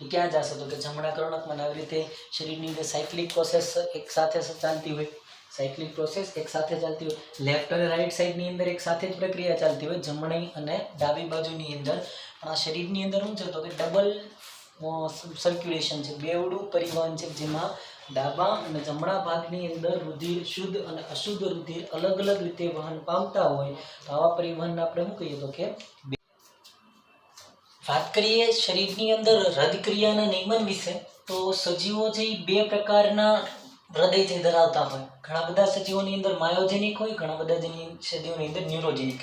એ ક્યાં જશે તો કે જમણા કર્ણકમાં. આવી રીતે શરીરની અંદર સાયક્લિક પ્રોસેસ એક સાથે ચાલતી હોય, સાયક્લિક પ્રોસેસ એક સાથે ચાલતી હોય. લેફ્ટ અને રાઈટ સાઈડની અંદર એક સાથે જ પ્રક્રિયા ચાલતી હોય, જમણી અને ડાબી બાજુની અંદર. પણ આ શરીરની અંદર શું છે તો કે ડબલ સર્ક્યુલેશન છે, બેવડું પરિવહન છે, જેમાં ડાબા અને જમણા ભાગની અંદર રુધિર શુદ્ધ અને અશુદ્ધ રુધિર અલગ અલગ રીતે વહન પામતા હોય. તો આવા પરિવહનને આપણે શું કહીએ તો કે વાત કરીએ શરીરની અંદર હૃદક્રિયાના નિયમન વિશે, તો સજીવો જે બે પ્રકારના હૃદય જે ધરાવતા હોય, ઘણા બધા સજીવોની અંદર માયોજેનિક હોય, ઘણા બધા સજીવોની અંદર ન્યુરોજેનિક.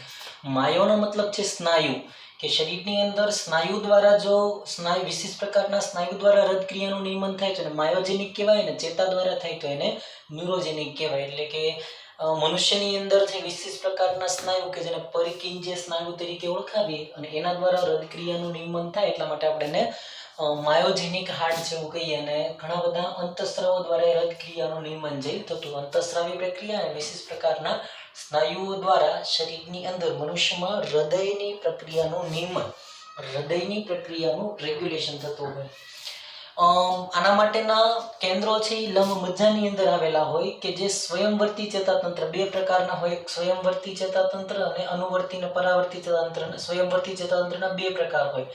માયોનો મતલબ છે સ્નાયુ, કે શરીરની અંદર સ્નાયુ દ્વારા જો વિશિષ્ટ પ્રકારના સ્નાયુ દ્વારા હૃદક્રિયાનું નિયમન થાય છે, અને માયોજેનિક કહેવાય ને ચેતા દ્વારા થાય તો એને ન્યુરોજેનિક કહેવાય. એટલે કે મનુષ્યની અંદર જે વિશિષ્ટ પ્રકારના સ્નાયુ કે જેને પરિકીંજ્ય સ્નાયુ તરીકે ઓળખાવીએ અને એના દ્વારા હૃદક્રિયાનું નિયમન થાય, એટલા માટે આપણે એને માયોજેનિક હાર્ટ જેવું કહીએ. અને ઘણા બધા અંતઃસ્રાવો દ્વારા હૃદક્રિયાનું નિયમન જે થતું. અંતઃસ્રાવી પ્રક્રિયા અને વિશિષ્ટ પ્રકારના સ્નાયુઓ દ્વારા શરીરની અંદર મનુષ્યમાં હૃદયની પ્રક્રિયાનું રેગ્યુલેશન થતું હોય. આના માટેના કેન્દ્રો છે એ લંબમજ્જાની અંદર આવેલા હોય, કે જે સ્વયંવર્તી ચેતાતંત્ર બે પ્રકારના હોય, એક સ્વયંવર્તી ચેતાતંત્ર અને અનુવર્તી અને પરાવર્તી ચેતાતંત્ર. સ્વયંવર્તી ચેતાતંત્રના બે પ્રકાર હોય.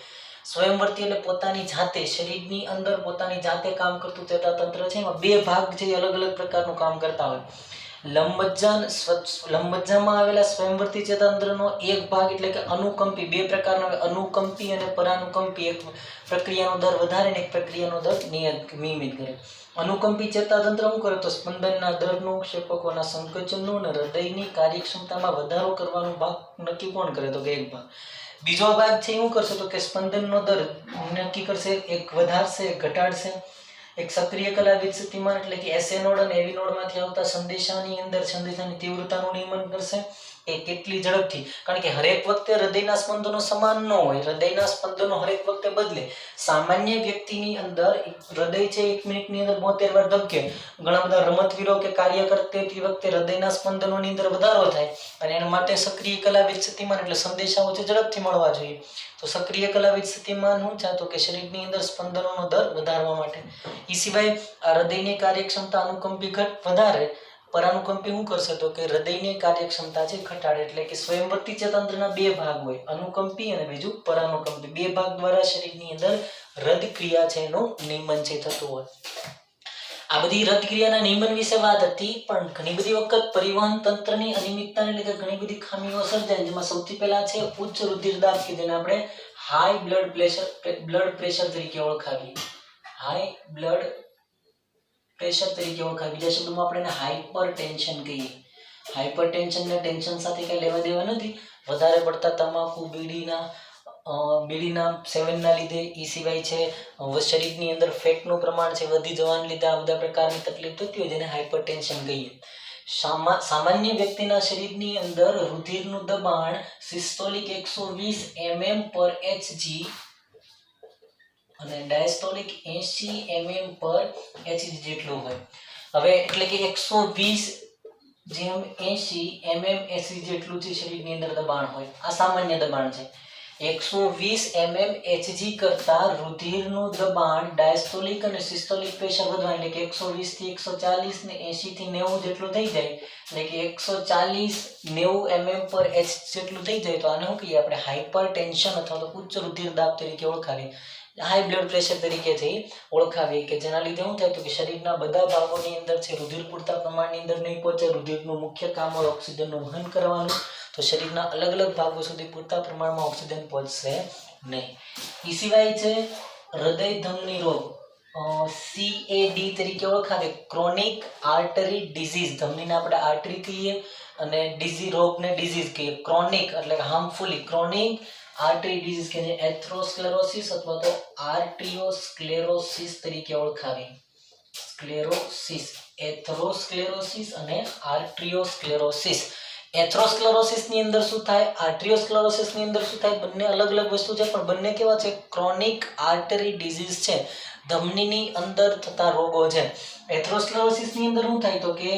સ્વયંવર્તી એટલે પોતાની જાતે શરીરની અંદર પોતાની જાતે કામ કરતું ચેતાતંત્ર છે, એમાં બે ભાગ છે અલગ અલગ પ્રકારનું કામ કરતા હોય. લંબમજ્જામાં આવેલા સ્વયંવર્તી ચેતાતંત્રનો એક ભાગ એટલે કે અનુકંપી, બે પ્રકારના હોય, અનુકંપી અને પરાનુકંપી. એક પ્રક્રિયાનો દર વધારે ને એક પ્રક્રિયાનો દર નિયમિત કરે. અનુકંપી ચેતાતંત્ર શું કરે તો સ્પંદનના દરનું, ક્ષેપકોના સંકોચનનું અને હૃદયની કાર્યક્ષમતામાં વધારો કરવાનો ભાગ નક્કી કોણ કરે તો કે એક ભાગ. બીજો ભાગ છે શું કરશે તો કે સ્પંદનનો દર નક્કી કરશે, એક વધારશે એક ઘટાડશે. એક સક્રિય કલાવિદ સ્થિતિમાન એટલે કે એસએ નોડ અને એવી નોડમાંથી આવતા સંદેશાની તીવ્રતાનું નિયમન કરશે, એ કેટલી ઝડપથી. કારણ કે હરેક વખતે હૃદયના સ્પંદનો સમાન ન હોય, હૃદયના સ્પંદનો હરેક વખતે બદલે. સામાન્ય વ્યક્તિની અંદર હૃદય છે 1 મિનિટની અંદર 72 વાર ધબકે. ઘણા બધા રમતવીરો કે કાર્ય કરતી વખતે હૃદયના સ્પંદનોની અંદર વધારો થાય, અને એના માટે સક્રિય કલાવિદ સ્થિતિમાન એટલે સંદેશાઓ છે ઝડપથી મળવા જોઈએ. તો સક્રિય કલાવિદ સ્થિતિમાન શું છે તો કે શરીરની અંદર સ્પંદનોનો દર વધારવા માટે. એ સિવાય આ હૃદયની કાર્યક્ષમતા અનુકંપી વધારે, પરાનુકંપી શું કરશે તો કે હૃદયની કાર્યક્ષમતા છે ઘટાડે. એટલે કે સ્વયંવર્તી ચેતાતંત્રના બે ભાગ હોય, અનુકંપી અને બીજું પરાનુકંપી. બે ભાગ દ્વારા શરીરની અંદર હૃદક્રિયા છે એનું નિયમન છે થતું હોય. આ બધી હૃદક્રિયાના નિયમન વિશે વાત હતી, પણ ઘણી બધી વખત પરિવહન તંત્રની અનિયમિતતાને લીધે ઘણી બધી ખામીઓ સર્જાય. જેમાં સૌથી પહેલા છે ઉચ્ચ રુધિરદાબ, કે જેને આપણે હાઈ બ્લડ પ્રેશર તરીકે ઓળખાવીએ. હાઈ બ્લડ પ્રેશર તરીકે ઓળખાય. બીજા શબ્દોમાં આપણે એને હાઇપર ટેન્શન કહીએ. હાઇપર ટેન્શન ને ટેન્શન સાથે કઈ લેવા દેવા નથી. વધારે પડતા તમાકુ, બીડીના સેવનના લીધે, એ સિવાય છે શરીરની અંદર ફેટનું પ્રમાણ છે વધી જવાને લીધે આ બધા પ્રકારની તકલીફ થતી હોય, જેને હાઇપર ટેન્શન કહીએ. સામાન્ય વ્યક્તિના શરીરની અંદર રુધિરનું દબાણ સિસ્ટોલિક 120 mm/Hg અને ડાયસ્ટોલિક 80 mm/Hg જેટલું હોય. હવે એટલે કે 120/80 mm/Hg જેટલું છે શરીરની અંદર દબાણ હોય. આ સામાન્ય દબાણ છે. 120 mmHg કરતા રુધિરનું દબાણ ડાયસ્ટોલિક અને સિસ્ટોલિક પ્રેશર વધવા, એટલે કે 120 થી 140 ને 80 થી 90 જેટલું થઈ જાય, એટલે કે 140-90 mm/H જેટલું થઈ જાય, તો આને શું કહીએ આપણે હાઇપર ટેન્શન અથવા તો ઉચ્ચ રુધિરદાબ તરીકે ઓળખાવીએ. હાઈ બ્લડ પ્રેશર તરીકેથી ઓળખાવીએ, કે જેના લીધે શું થાય તો કે શરીરના બધા ભાગોની અંદર છે રુધિર પૂરતા પ્રમાણની અંદર નહીં પહોંચે. રુધિરનું મુખ્ય કામ હોય ઓક્સિજનનું વહન કરવાનું, તો શરીરના અલગ અલગ ભાગો સુધી પૂરતા પ્રમાણમાં ઓક્સિજન પહોંચશે નહીં. એ સિવાય છે હૃદય ધમની રોગ, CAD તરીકે ઓળખાવે, ક્રોનિક આર્ટરી ડિઝીઝ. ધમનીને આપણે આર્ટરી કહીએ અને રોગને ડિઝીઝ કહીએ. ક્રોનિક એટલે હાર્મફુલી, ક્રોનિક આર્ટરી ડિઝીઝ કે જે એથ્રોસ્ક્લેરોસિસ અથવા તો આર્ટિયોસ્ક્લેરોસિસ તરીકે ઓળખાવી. એથ્રોસ્ક્લેરોસિસ અને આર્ટિયોસ્ક્લેરોસિસ. એથ્રોસ્ક્લેરોસિસ ની અંદર શું થાય, આર્ટિયોસ્ક્લેરોસિસ ની અંદર શું થાય, બંને અલગ અલગ વસ્તુ છે, પણ બંને કેવા છે, ક્રોનિક આર્ટરી ડિઝીઝ છે, ધમનીની અંદર થતા રોગો છે. એથ્રોસ્ક્લેરોસિસ ની અંદર શું થાય તો કે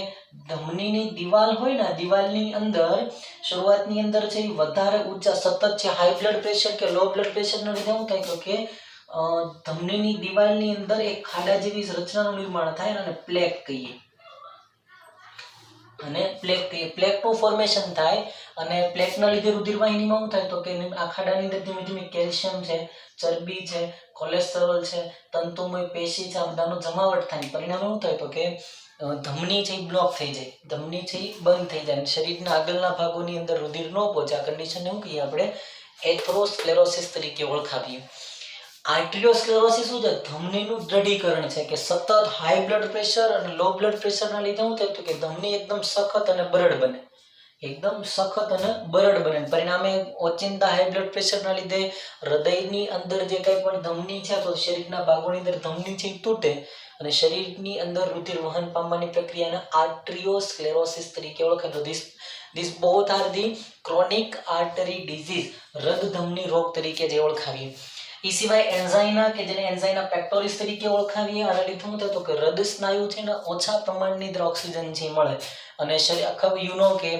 ધમનીની દિવાલ હોય ને, દિવાલની અંદર શરૂઆતની અંદર છે વધારે ઊંચા સતત છે હાઈ બ્લડ પ્રેશર કે લો બ્લડ પ્રેશરના લીધે શું થાય તો કે ધમનીની દિવાલની અંદર એક ખાડા જેવી રચનાનું નિર્માણ થાય અને પ્લેક કહીએ. પ્લેકનું ફોર્મેશન થાય, અને પ્લેકના લીધે રુધિરવાહિનીમાં શું થાય તો કે આ ખાડાની અંદર ધીમે ધીમે કેલ્શિયમ છે, ચરબી છે, કોલેસ્ટેરોલ છે, તંતુમય પેશી છે, આ બધાનો જમાવટ થાય. પરિણામે શું થાય તો કે ધમની છે બ્લોક થઈ જાય, ધમની છે બંધ થઈ જાય, શરીરના આગળના ભાગોની અંદર રુધિર ન પહોંચે. આ કન્ડિશનને શું કહીએ આપણે એથેરોસ્ક્લેરોસિસ તરીકે ઓળખાવીએ. આર્ટિરિયોસ્ક્લેરોસિસ શું છે? ધમનીનું દ્રઢીકરણ છે કે સતત હાઈ બ્લડ પ્રેશર અને લો બ્લડ પ્રેશરના લીધે શું થાય કે ધમની એકદમ સખત અને બરડ બને, એકદમ સખત અને બરડ બને. પરિણામે ઓચિંતા હાઈ બ્લડ પ્રેશરના લીધે હૃદયની અંદર જે કંઈ પણ ધમની છે તો શરીરના ભાગોની અંદર ધમની છે તૂટે અને શરીરની અંદર રુધિર વહન પામવાની પ્રક્રિયાને આર્ટિરિયોસ્ક્લેરોસિસ તરીકે ઓળખાય. તો this both are the chronic artery disease, રક્તધમની રોગ તરીકે જે ઓળખાવીએ. એ સિવાય એન્ઝાઇના કે જેને એન્ઝાઇના પેક્ટોરિસ તરીકે ઓળખાવીએ. આના લીધે શું થતું કે હૃદય સ્નાયુ છે ને ઓછા પ્રમાણની અંદર ઓક્સિજન છે મળે અને શરીર આખા કે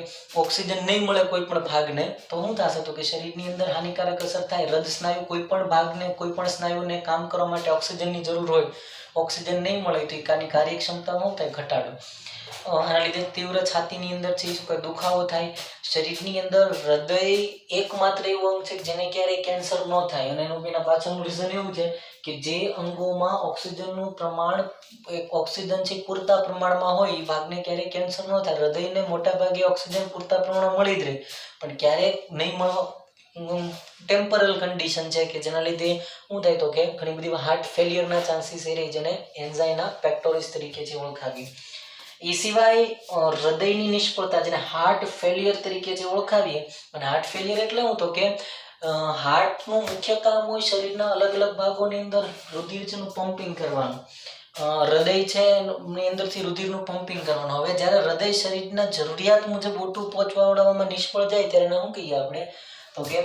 ઓક્સિજન નહીં મળે કોઈ પણ ભાગને તો શું થશે તો કે શરીરની અંદર હાનિકારક અસર થાય. હૃદય સ્નાયુ કોઈ પણ ભાગને કોઈ પણ સ્નાયુને કામ કરવા માટે ઓક્સિજનની જરૂર હોય, ઓક્સિજન નહીં મળે તો એની કાર્યક્ષમતા શું થાય? ઘટાડો. આના લીધે તીવ્ર છાતીની અંદર છે શું કે દુખાવો થાય. શરીરની અંદર હૃદય એકમાત્ર એવું અંગ છે જેને ક્યારેય કેન્સર ન થાય અને એના પાછળનું રીઝન એવું છે કે જે અંગોમાં ઓક્સિજનનું પ્રમાણ ઓક્સિજન છે પૂરતા પ્રમાણમાં હોય એ ભાગને ક્યારેય કેન્સર ન થાય. હૃદયને મોટા ભાગે ઓક્સિજન પૂરતા પ્રમાણમાં મળી જ રહે પણ ક્યારેક નહીં મળવા ટેમ્પરલ કન્ડિશન છે કે જેના લીધે શું થાય તો કે ઘણી બધી હાર્ટ ફેલિયરના ચાન્સીસ એ રહે જેને એન્ઝાઇના પેક્ટોરિસ તરીકે જે ઓળખાવી. એ સિવાય હૃદયની નિષ્ફળતા જેને હાર્ટ ફેલિયર તરીકે જે ઓળખાવીએ. અને હાર્ટ ફેલિયર એટલે શું તો કે હાર્ટનું મુખ્ય કામ હોય શરીરના અલગ અલગ ભાગોની અંદર રુધિર છે પમ્પિંગ કરવાનું. હૃદય છે એની અંદરથી રુધિરનું પમ્પિંગ કરવાનું. હવે જ્યારે હૃદય શરીરના જરૂરિયાત મુજબ ઓટું પહોંચવાડવામાં નિષ્ફળ જાય ત્યારે શું કહીએ આપણે તો કે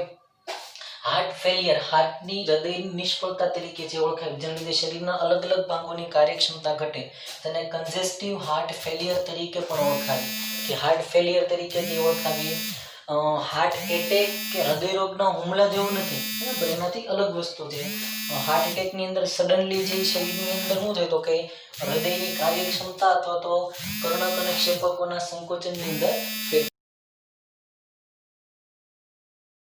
હાર્ટ ફેલિયર, હાર્ટની હૃદયની નિષ્ફળતા તરીકે જે ઓળખાય. જેના લીધે શરીરના અલગ અલગ ભાગોની કાર્યક્ષમતા ઘટે તેને કન્જેસ્ટિવ હાર્ટ ફેલિયર તરીકે પણ ઓળખાય કે હાર્ટ ફેલિયર તરીકે જે ઓળખાવીએ. હાર્ટ એટેક કે હૃદય રોગના હુમલા જેવું નથી બરાબર, એનાથી અલગ વસ્તુ છે. હાર્ટ એટેકની અંદર સડનલી જે શરીરની અંદર શું થાય તો કે હૃદયની કાર્યક્ષમતા અથવા તો કર્ણક અને ક્ષેપકોના સંકોચનની અંદર